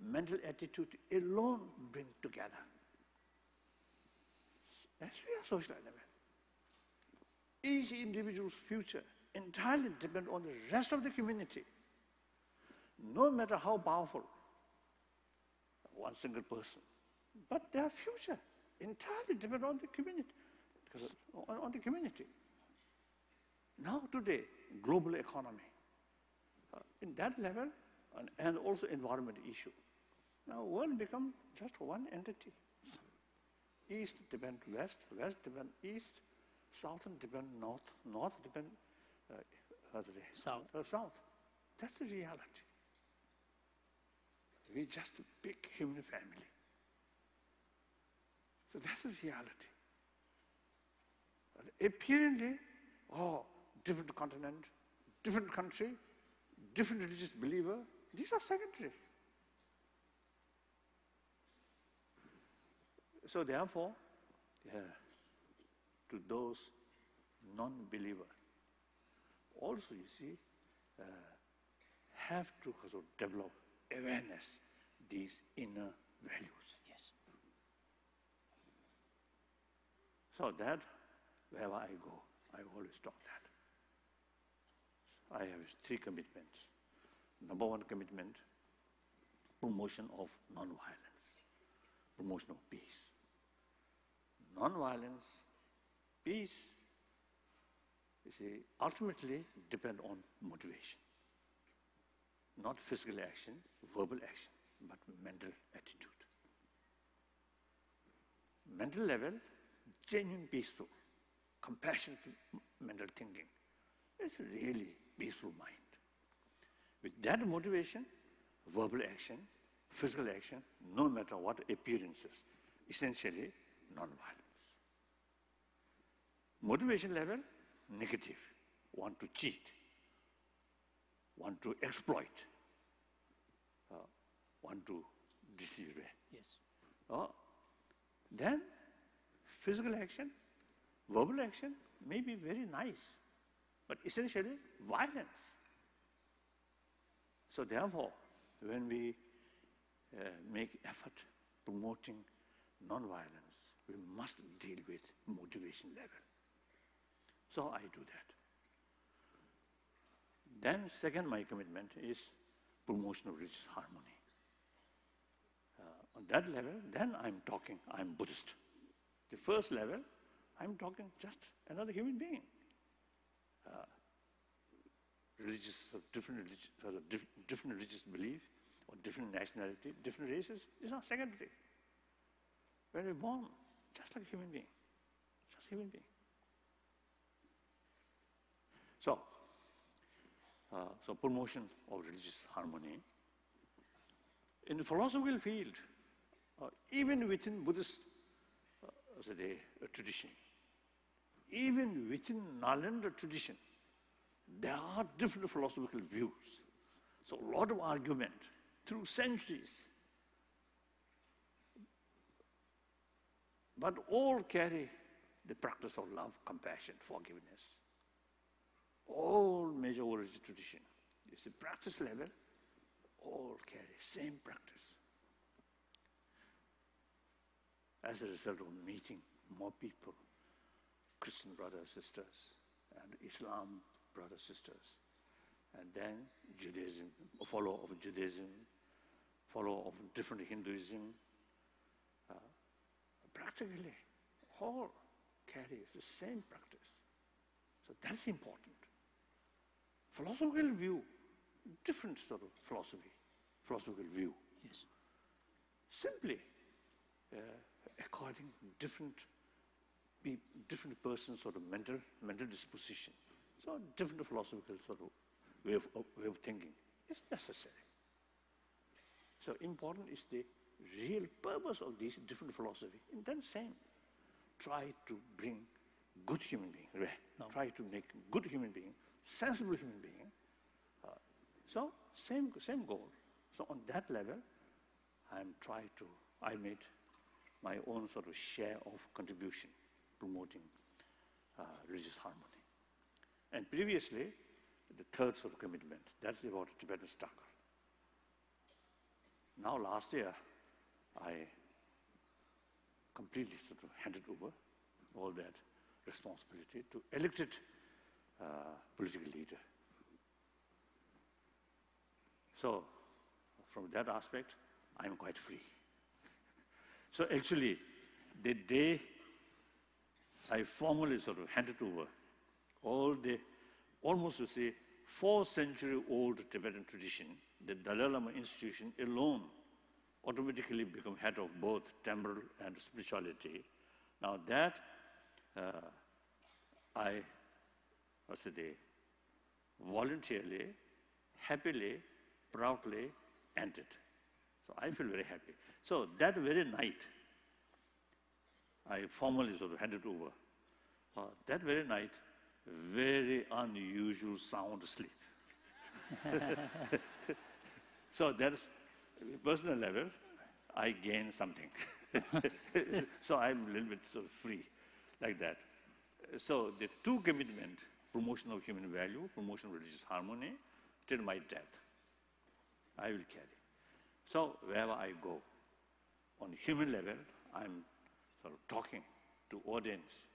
mental attitude alone bring together. That's real social level. Each individual's future entirely depends on the rest of the community. No matter how powerful one single person, but their future entirely depends on the community, on the community. Now today, global economy, in that level, and also environment issue. Now world become just one entity. East depend west, west depend east, southern depend north, north depend south. That's the reality. We're just a big human family. So that's the reality. Apparently, different continent, different country, different religious believer, these are secondary. So therefore, to those non-believer, also you see, have to also develop awareness, these inner values. Yes. So that, wherever I go, I always talk that. I have 3 commitments. Number 1 commitment, promotion of non-violence, promotion of peace. Non-violence, peace, you see, ultimately depend on motivation. Not physical action, verbal action, but mental attitude. Mental level, genuine peaceful, compassionate mental thinking. It's a really peaceful mind. With that motivation, verbal action, physical action, no matter what appearances, essentially non-violence. Motivation level, negative, want to cheat, want to exploit, want to deceive. Yes. Then physical action, verbal action may be very nice, but essentially violence. So therefore, when we make effort promoting non-violence, we must deal with motivation level. So I do that. Then second, my commitment is promotion of religious harmony. On that level, then I'm Buddhist. The first level, I'm talking just another human being. Different religious belief, or different nationality, different races, is not secondary. When we're born, just like a human being. Just a human being. So promotion of religious harmony. In the philosophical field, even within Buddhist tradition, even within Nalanda tradition, there are different philosophical views. So a lot of argument through centuries. But all carry the practice of love, compassion, forgiveness. All major religious tradition. It's a practice level, all carry same practice. As a result of meeting more people, Christian brothers, sisters, and Islam brothers, sisters, and then Judaism, follower of Judaism, follower of different Hinduism, practically all carry the same practice. So that's important. Philosophical view, different sort of philosophical view. Yes. Simply according to different persons' sort of mental disposition. So different philosophical sort of way of thinking is necessary. So important is the real purpose of these different philosophy. And then same, try to bring good human being, try to make good human being, sensible human being. So same goal. So on that level, I made my own sort of share of contribution promoting religious harmony. And previously, the third sort of commitment, that's about Tibetan struggle. Now, last year, I completely sort of handed over all that responsibility to elected political leader. So, from that aspect, I'm quite free. So actually, the day I formally sort of handed over all the, almost to say, 4-century-old Tibetan tradition, the Dalai Lama institution alone automatically become head of both temporal and spirituality. Now that I, voluntarily, happily, proudly ended. So I feel very happy. So that very night, I formally sort of handed over. That very night, very unusual sound sleep. So that's personal level, I gain something. So I'm a little bit sort of free, like that. So the two commitment, promotion of human value, promotion of religious harmony, till my death, I will carry. So wherever I go, on human level, I'm sort of talking to audience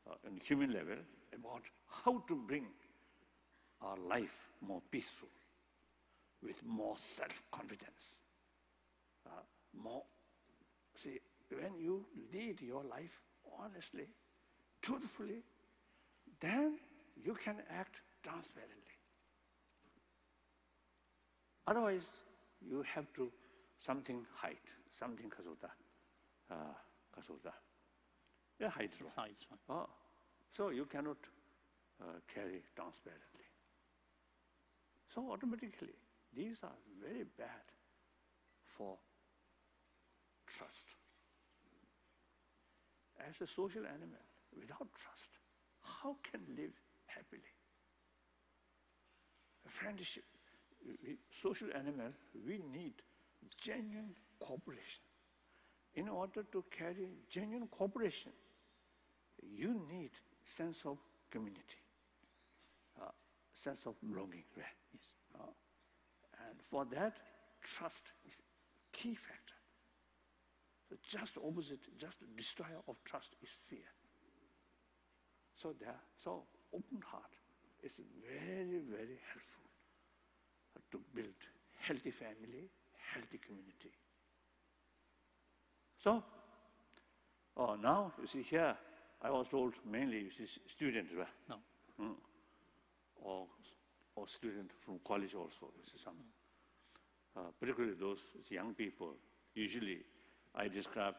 on human level about how to bring our life more peaceful, with more self-confidence. See, when you lead your life honestly, truthfully, then you can act transparently. Otherwise, you have to something hide, something kasota. Yeah, hide. So you cannot carry transparently. So automatically, these are very bad for trust. As a social animal, without trust, how can live happily? A friendship, social animal, we need genuine cooperation. In order to carry genuine cooperation, you need sense of community, sense of belonging. Right? Yes. And for that, trust is key factor. So just opposite, just destroyer of trust is fear. So open heart is very, very helpful to build healthy family, healthy community. So, now, you see here, I was told mainly, you see, students, right? No. Or students from college also, you see some. Particularly those young people. Usually, I describe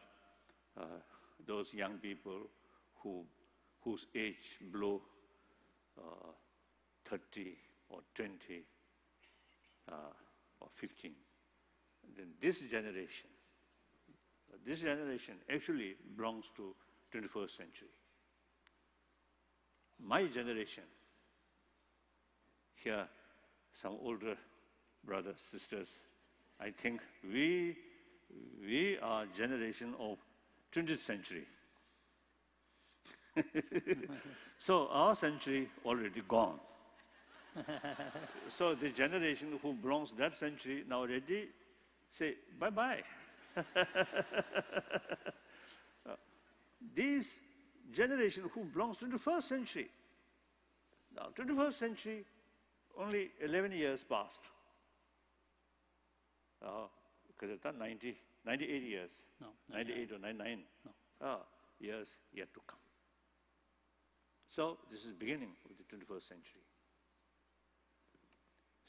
those young people whose age below 30 or 20 or 15. Then this generation actually belongs to 21st century. My generation, here, some older brothers, sisters, I think we are generation of 20th century. So our century already gone. So the generation who belongs to that century now already say bye-bye. These generation who belongs to the 21st century. Now, 21st century, only 11 years passed. Because it's 98 years. No, 98 or 99. No. Years yet to come. So this is beginning of the 21st century.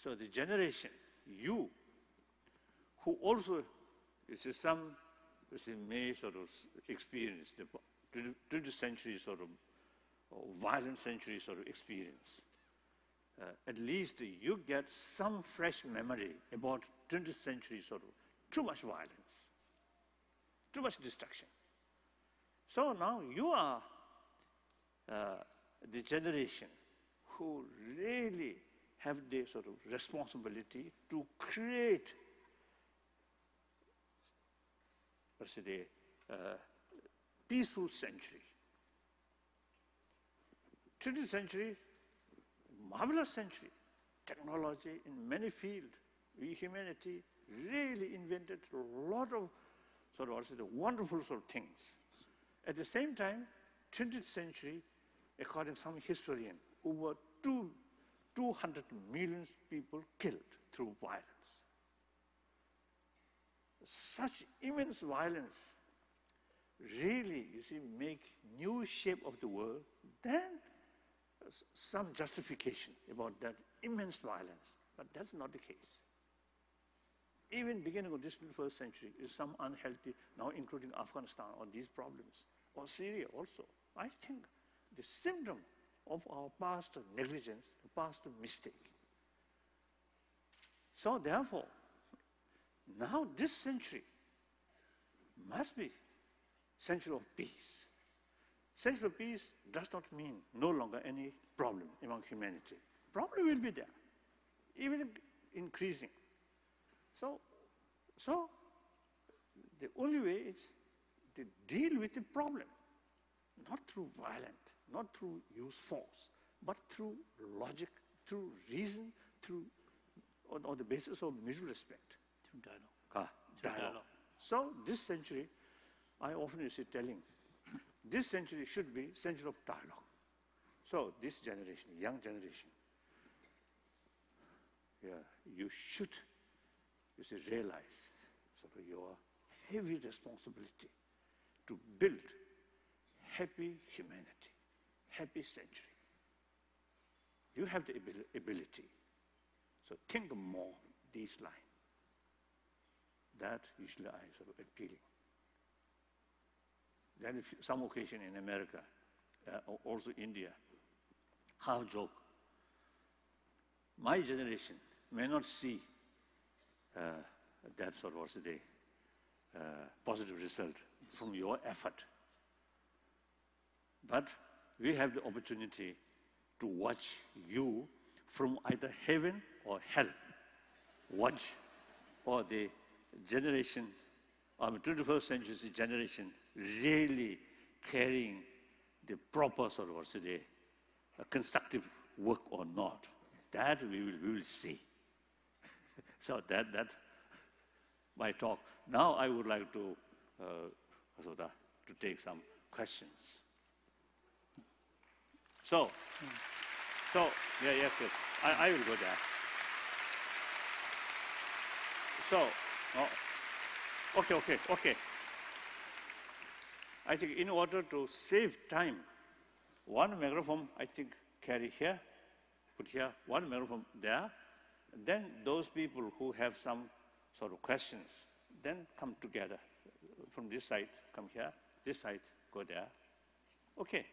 So the generation, you, who also, may sort of experience the 20th century sort of, or violent century sort of experience. At least you get some fresh memory about 20th century sort of too much violence, too much destruction. So now you are the generation who really have the sort of responsibility to create what's the peaceful century. 20th century, marvelous century. Technology in many fields. We, humanity, really invented a lot of sort of also the wonderful sort of things. At the same time, 20th century, according to some historian, over 200 million people killed through violence. Such immense violence really, you see, make new shape of the world, then some justification about that immense violence. But that's not the case. Even beginning of this 21st century is some unhealthy, now including Afghanistan, or these problems, or Syria also. I think the symptom of our past negligence, past mistake. So therefore, now this century must be century of peace. Century of peace does not mean no longer any problem among humanity. Problem will be there, even increasing. So the only way is to deal with the problem, not through violence, not through use force, but through logic, through reason, through on the basis of mutual respect. Through dialogue. Dialogue. So this century, I often used to telling, this century should be century of dialogue. So this generation, young generation, you should, realize sort of your heavy responsibility to build happy humanity, happy century. You have the ability. So think more this line. That usually I sort of appealing. Then some occasion in America, also India, half joke. My generation may not see that sort of positive result from your effort. But we have the opportunity to watch you from either heaven or hell. Watch, or the generation, or the 21st century generation really carrying the proper sort of constructive work or not. That we will see. So that my talk. Now I would like to take some questions. So yes. I will go there. So, okay. I think in order to save time, one microphone I think carry here, put here, one microphone there, then those people who have some sort of questions, then come together. From this side, come here, this side, go there. Okay.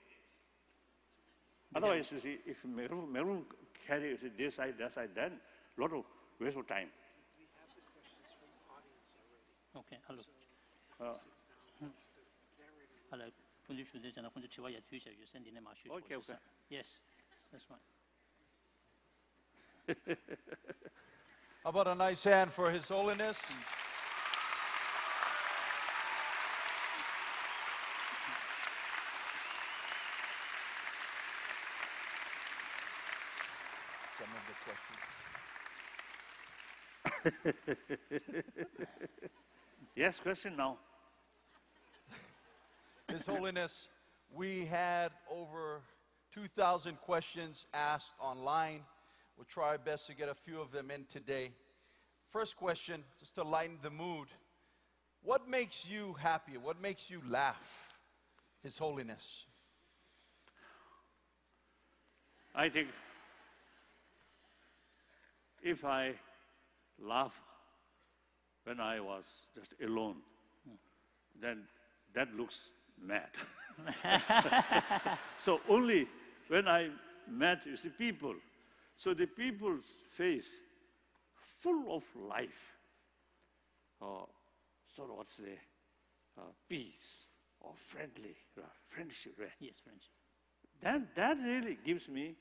Otherwise, you see, if maroon carry this side, that side, then a lot of waste of time. We have the questions from the audience already. Okay, hello. Hello. Okay. Yes, that's fine. How about a nice hand for His Holiness? Some of the questions. Yes, question now. His Holiness, we had over 2,000 questions asked online. We'll try our best to get a few of them in today. First question, just to lighten the mood. What makes you happy? What makes you laugh, His Holiness? I think if I laugh when I was just alone, then that looks mad. So only when I met, you see, people, so the people's face full of life, sort of what's the peace or friendship, right? Yes, friendship. That really gives me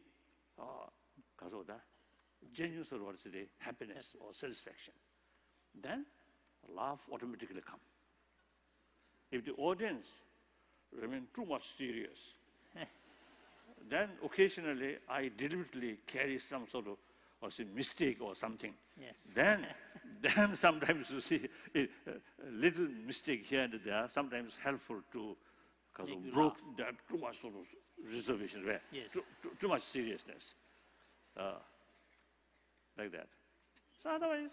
genuine sort of what's the happiness or satisfaction. Then laugh automatically come. If the audience remain too much serious, then occasionally I deliberately carry some sort of mistake or something. Yes. Then sometimes you see a little mistake here and there, sometimes helpful to because Make of you broke that too much sort of reservation, right? Yes. Too much seriousness, like that. So otherwise,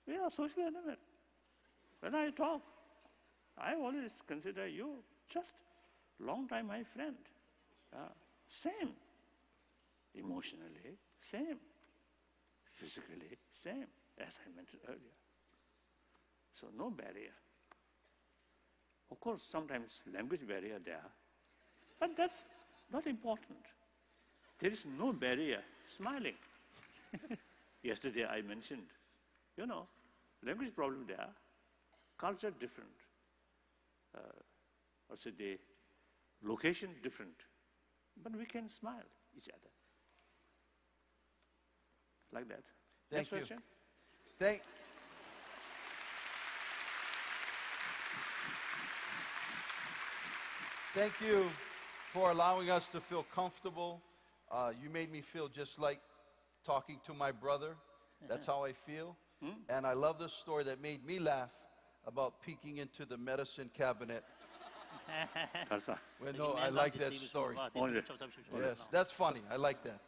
we are social element. When I talk, I always consider you just long time my friend. Same. Emotionally, same. Physically, same, as I mentioned earlier. So no barrier. Of course, sometimes language barrier there, but that's not important. There is no barrier, smiling. Yesterday I mentioned, language problem there, culture different. Also the location different, but we can smile each other. Like that. Thank Next you. question. Thank you for allowing us to feel comfortable. You made me feel just like talking to my brother. That's how I feel. And I love the story that made me laugh about peeking into the medicine cabinet. Karsa. Well, no, I like that story. Only. Yes, that's funny. I like that.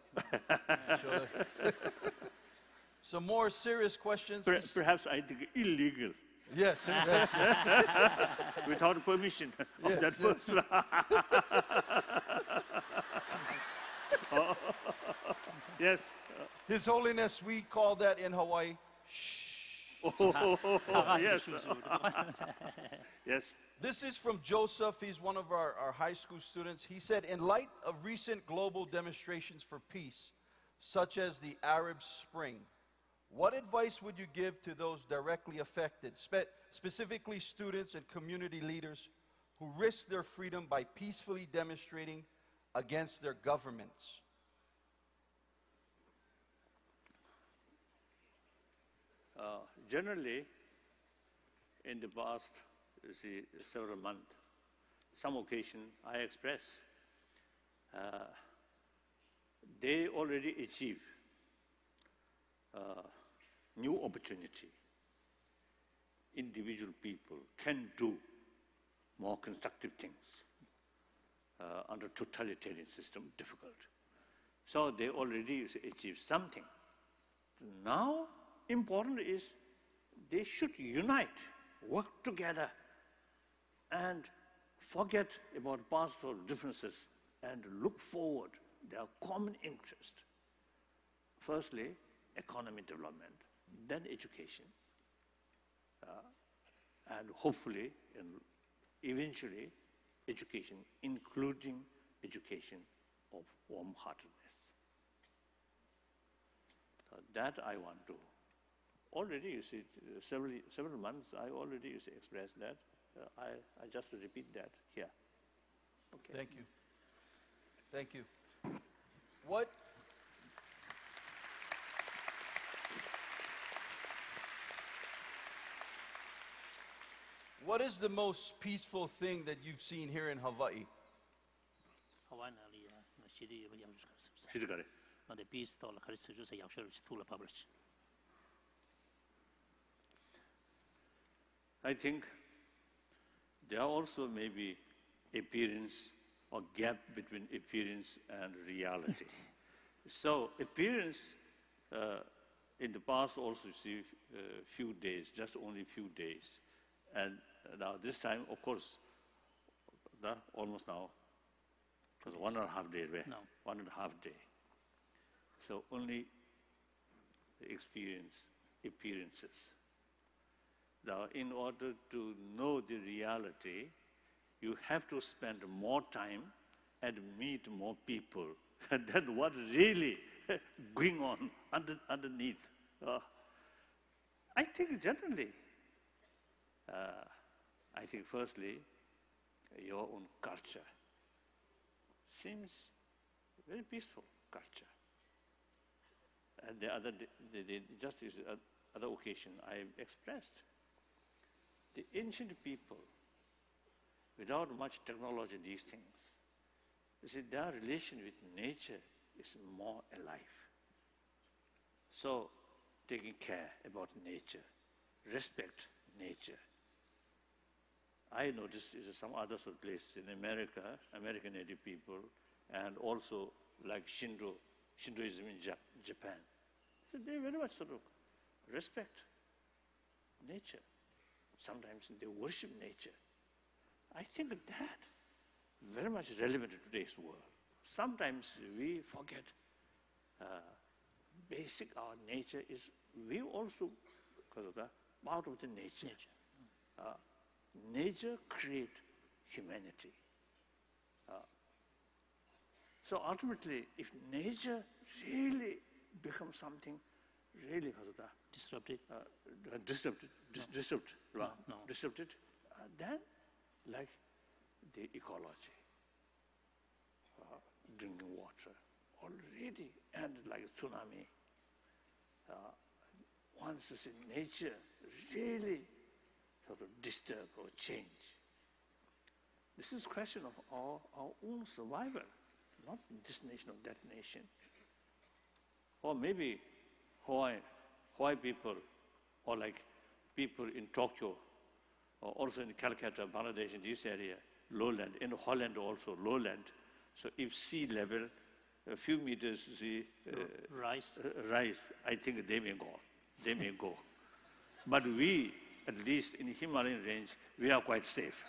Some more serious questions. Perhaps I think illegal. Yes. Yes. Without permission of Yes, that yes. person. Yes. His Holiness, we call that in Hawaii. Yes. Yes. This is from Joseph. He's one of our high school students. He said, in light of recent global demonstrations for peace, such as the Arab Spring, what advice would you give to those directly affected, specifically students and community leaders who risk their freedom by peacefully demonstrating against their governments? Generally, in the past, several months, some occasion I express, they already achieve new opportunity. Individual people can do more constructive things under totalitarian system, difficult. So they already achieved something. Now, important is they should unite, work together, and forget about past differences and look forward their common interest. Firstly, economic development, then education, and hopefully and eventually education, including education of warm-heartedness. So that I want to. Already, you see, several months, I already expressed that. I just repeat that here. Okay. Thank you. Thank you. What is the most peaceful thing that you've seen here in Hawaii? 시리가래. I think there also may be appearance or gap between appearance and reality. So appearance in the past also see few days, just only few days. And now this time, of course, almost now, it was 1.5 days, right? No. 1.5 day. So only experience, appearances. Now, in order to know the reality, you have to spend more time and meet more people. And then what really going on underneath. I think generally, I think firstly, your own culture seems very peaceful culture. And the other, just as other occasion, I expressed the ancient people without much technology, these things. You see, their relation with nature is more alive. So, taking care about nature, respect nature. I noticed some other sort of places in America, American Native people, and also like Shintoism in Japan. So they very much sort of respect nature. Sometimes they worship nature. I think that very much relevant to today's world. Sometimes we forget basic our nature is, we also, because of that, part of the nature. Nature create humanity. So ultimately, if nature really becomes something really because of that, Disrupted. disrupted, then like the ecology, drinking water, already ended like a tsunami. Once you see nature really sort of disturb or change, this is a question of our own survival, not this nation or that nation. Or maybe Hawaii people, or like people in Tokyo, or also in Calcutta, Bangladesh, in this area, lowland, in Holland also lowland. So if sea level, a few meters, rise, I think they may go. But we, at least in the Himalayan range, we are quite safe.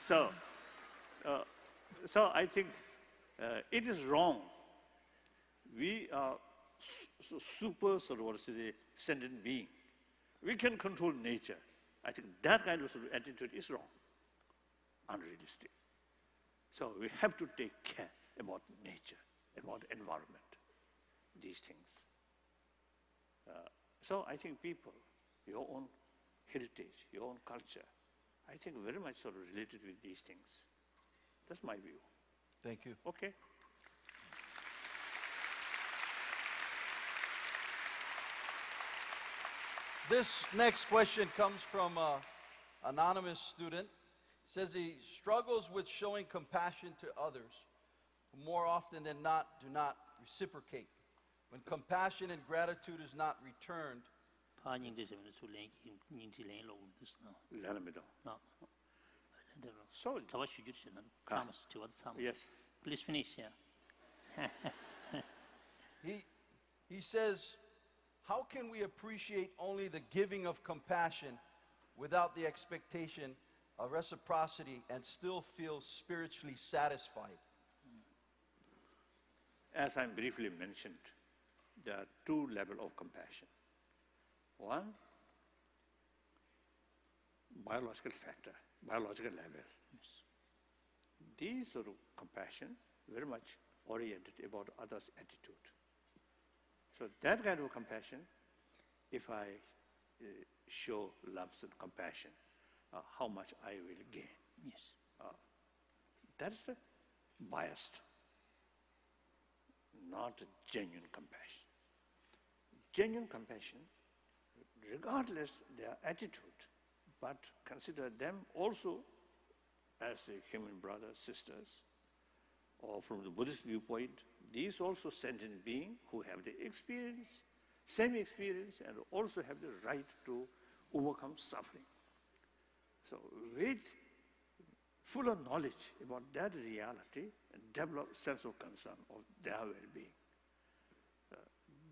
So I think it is wrong. We are super sort of sentient being. We can control nature. I think that kind of sort of attitude is wrong, unrealistic. So we have to take care about nature, about environment, these things. So I think people, your own heritage, your own culture, I think very much sort of related with these things. That's my view. Thank you. Okay. This next question comes from an anonymous student. It says he struggles with showing compassion to others who more often than not do not reciprocate. When compassion and gratitude is not returned, So, yes. Please finish, yeah. he says, how can we appreciate only the giving of compassion without the expectation of reciprocity and still feel spiritually satisfied? As I briefly mentioned, there are two levels of compassion. One, biological factor, biological level. These sort of compassion very much oriented about others' attitude. So that kind of compassion, if I show love and compassion, how much I will gain. Yes. That's the biased, not genuine compassion. Genuine compassion, regardless their attitude, but consider them also as human brothers, sisters, or from the Buddhist viewpoint, these also sentient beings who have the experience, same experience, and also have the right to overcome suffering. So with fuller knowledge about that reality and develop sense of concern of their well-being,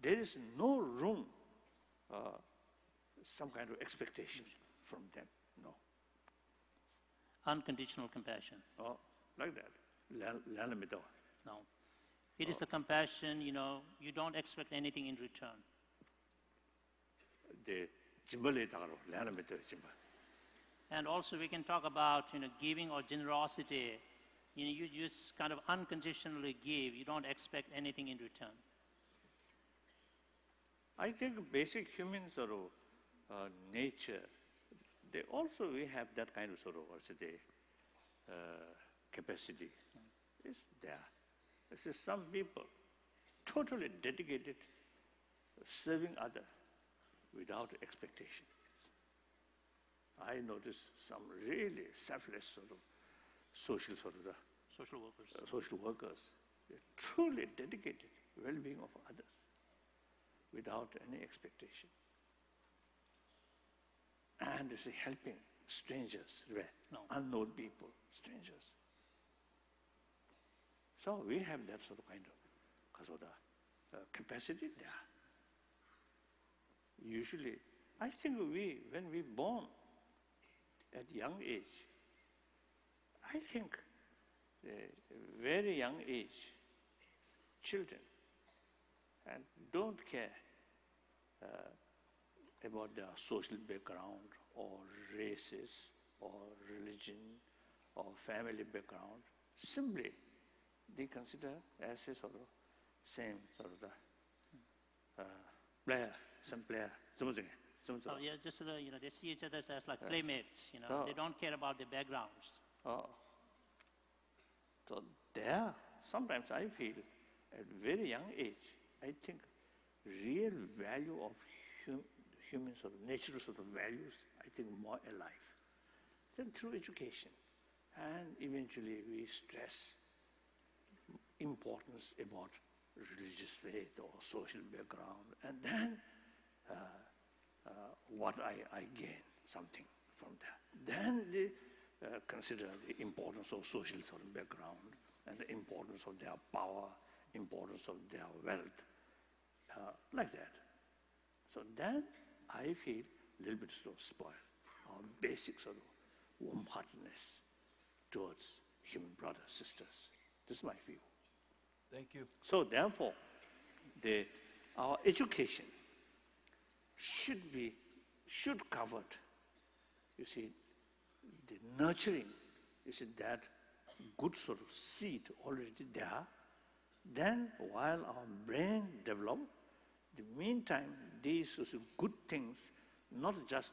there is no room some kind of expectation from them. No. Unconditional compassion. Oh, like that. No. It is the compassion, you don't expect anything in return. And also we can talk about, giving or generosity. You just kind of unconditionally give. You don't expect anything in return. I think basic human sort of nature, we have that kind of sort of capacity. It's there. It's just some people, totally dedicated, serving others without expectation. I noticed some really selfless sort of social workers. They're truly dedicated well-being of others without any expectation. And you see, helping strangers, unknown people, strangers. So we have that sort of kind of capacity there. Usually, I think when we born at young age, I think very young age, children, and don't care about their social background or races or religion or family background. Simply, they consider as a sort of same sort of the player, some player, something. Oh, yeah, just they see each other as like playmates. They don't care about their backgrounds. So there, sometimes I feel at very young age, I think real value of human sort of natural sort of values, I think more alive. Then through education, and eventually we stress importance about religious faith or social background, and then what I gain something from that. Then they consider the importance of social sort of background and the importance of their power, importance of their wealth, like that. So then I feel a little bit sort of spoiled, or basic sort of warm-heartedness towards human brothers, sisters. This is my view. Thank you. So therefore, our education should cover, you see, the nurturing, you see, that good sort of seed already there. Then while our brain develop, the meantime, these sort of good things, not just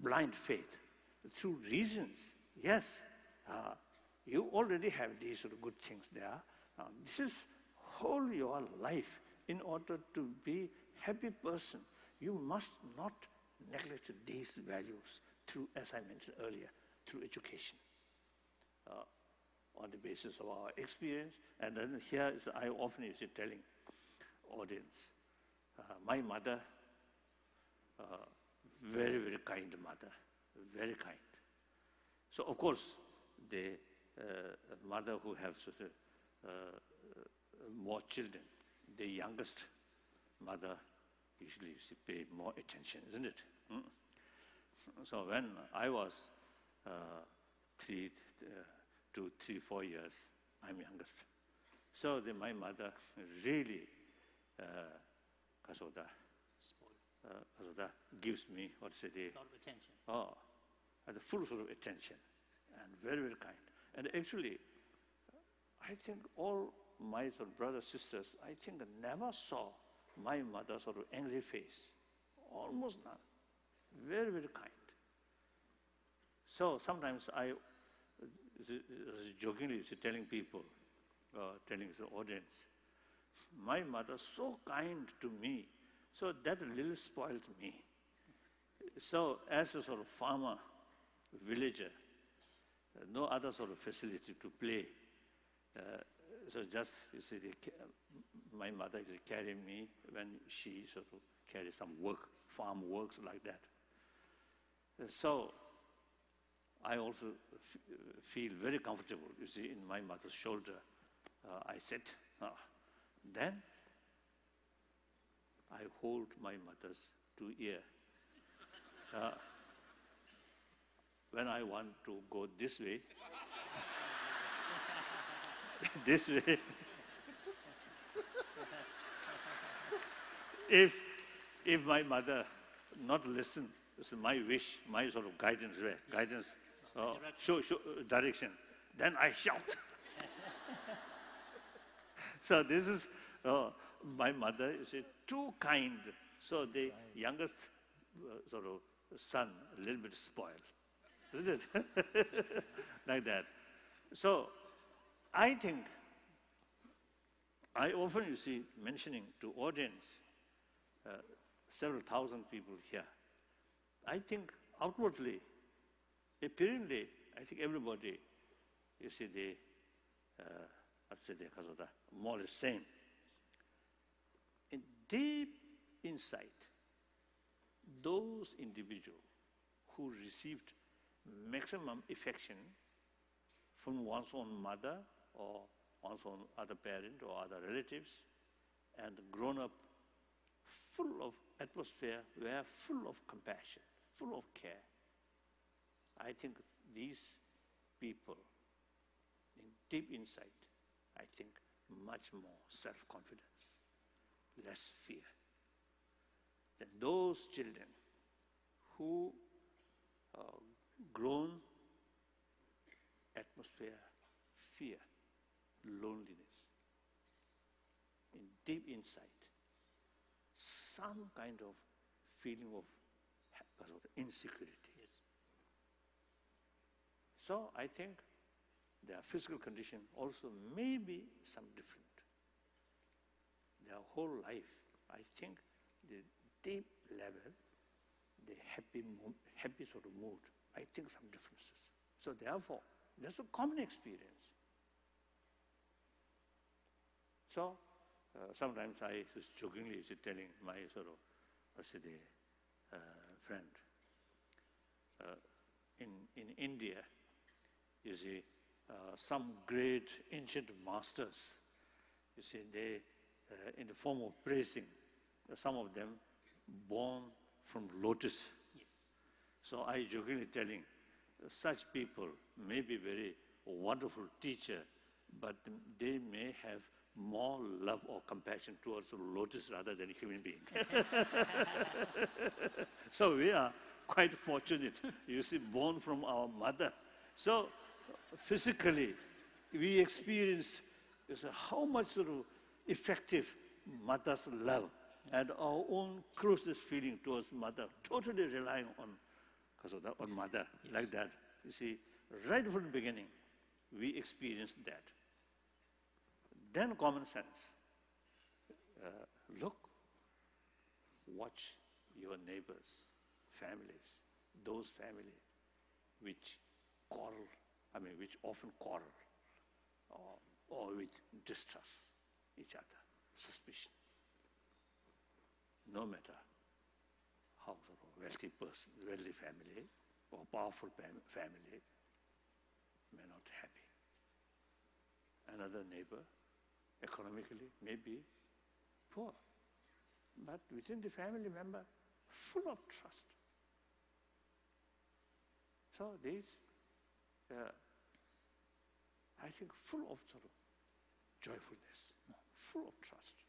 blind faith, through reasons. Yes, you already have these sort of good things there. This is whole your life. In order to be happy person, you must not neglect these values through, as I mentioned earlier, through education. On the basis of our experience, and then here I often used to telling audience, my mother, very, very kind mother, very kind. So of course, the mother who has more children, the youngest mother usually pay more attention, isn't it? So when I was 3 to 4 years, I'm youngest. So my mother really gives me, a lot of attention. The full sort of attention, and very, very kind. And actually, I think all my sort of brothers, sisters, I think never saw my mother's sort of angry face. Almost none. Very, very kind. So sometimes I jokingly telling people, telling the audience, my mother so kind to me, so that little spoiled me. So as a sort of farmer, villager, no other sort of facility to play. So just, you see, my mother is carrying me when she sort of carries some work, farm works like that. So I also feel very comfortable, you see, in my mother's shoulder. I sit. Then I hold my mother's 2 ears. When I want to go this way, this way, if my mother not listen, it's my wish, my sort of guidance, show direction, then I shout. So this is my mother is too kind. So the youngest sort of son, a little bit spoiled, isn't it? Like that. So I think I often, you see, mentioning to audience, several thousand people here. I think outwardly, apparently, I think everybody, you see, I'd say they're more or less same. And deep inside, those individuals who received maximum affection from one's own mother or one's own other parent or other relatives, and grown up full of atmosphere, were full of compassion, full of care. I think these people, in deep inside, I think much more self-confidence, less fear than those children who grown atmosphere, fear, loneliness. In deep inside, some kind of feeling of insecurity. Yes. So I think their physical condition also may be some different. Their whole life, I think the deep level, the happy sort of mood, I think some differences. So therefore, that's a common experience. So sometimes I was jokingly telling my sort of friend, in India, you see, some great ancient masters, you see, they, in the form of praising, some of them born from lotus. Yes. So I jokingly telling, such people may be very wonderful teacher, but they may have more love or compassion towards lotus rather than human being. So we are quite fortunate, you see, born from our mother. So physically, we experienced how much sort of effective mother's love and our own closeness feeling towards mother, totally relying on mother, yes. Like that. You see, right from the beginning, we experienced that. Then common sense. Look, watch your neighbors, families, those families which quarrel, which often quarrel or with distrust each other, suspicion. No matter how sort of wealthy person, wealthy family or powerful family, may not happy. Another neighbor, economically, may be poor, but within the family member, full of trust. So these, I think, full of sort of joyfulness, full of trust.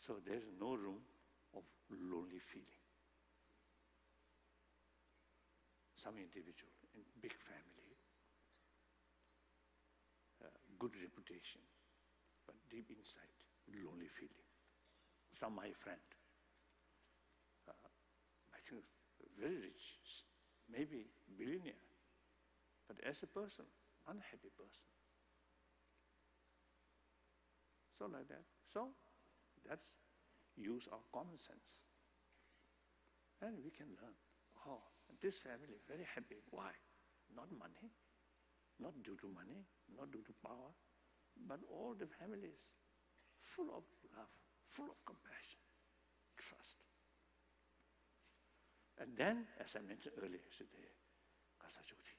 So there is no room of lonely feeling. Some individual in big family, good reputation, but deep inside, lonely feeling. Some my friend, I think very rich, maybe billionaire, but as a person, unhappy person. So like that. So that's use our common sense. And we can learn, this family very happy. Why? Not money, not due to money, not due to power, but all the families full of love, full of compassion, trust. And then, as I mentioned earlier, the Kasajoti,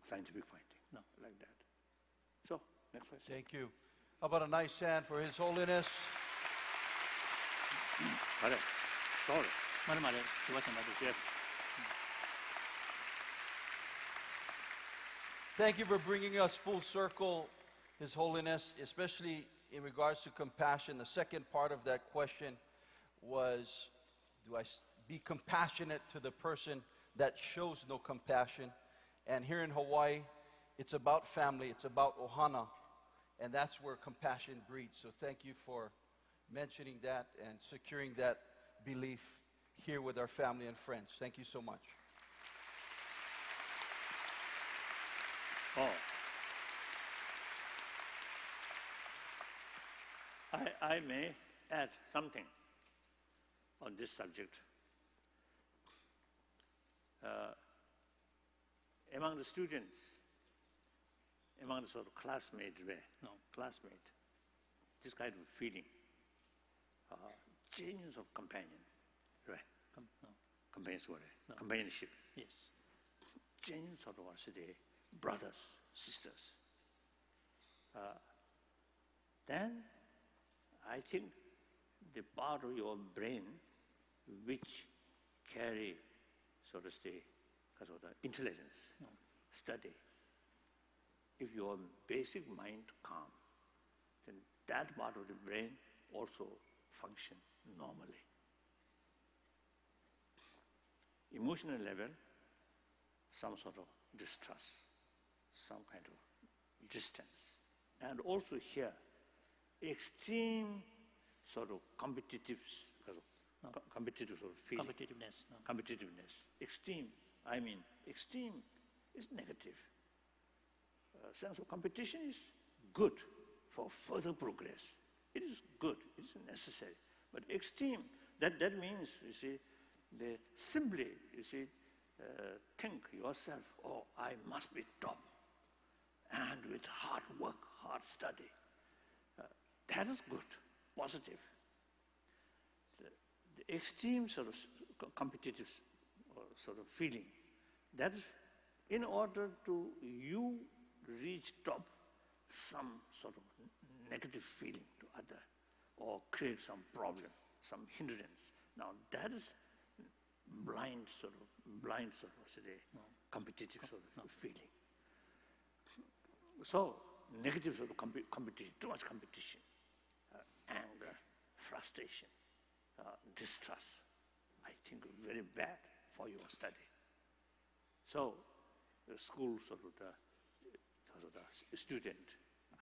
scientific finding, like that. So, next question. Thank you. How about a nice hand for His Holiness? Yes. Thank you for bringing us full circle, His Holiness, especially in regards to compassion. The second part of that question was, do I be compassionate to the person that shows no compassion? And here in Hawaii, it's about family, it's about ohana, and that's where compassion breeds. So thank you for mentioning that and securing that belief here with our family and friends. Thank you so much. I may add something on this subject. Among the students, among the sort of classmates, this kind of feeling, genuine of companion, right? Companionship. Yes. Genuine sort of brothers, sisters. Then I think the part of your brain which carry, so to say, sort of intelligence, study. If your basic mind calm, then that part of the brain also function normally. Emotional level, some sort of distrust, some kind of distance. And also here, extreme sort of competitive sort of feeling. Competitiveness. No. Competitiveness. Extreme, I mean, extreme is negative. Sense of competition is good for further progress. It is good, it is necessary. But extreme, that means, you see, they simply, you see, think yourself, oh, I must be top. And with hard work, hard study. That is good, positive. The extreme sort of competitive sort of feeling, that is in order to you reach top, some sort of negative feeling to other or create some problem, some hindrance. Now that is blind sort of say, competitive sort of feeling. So negative sort of competition, too much competition, anger, frustration, distrust, I think very bad for your study. So the school sort of the student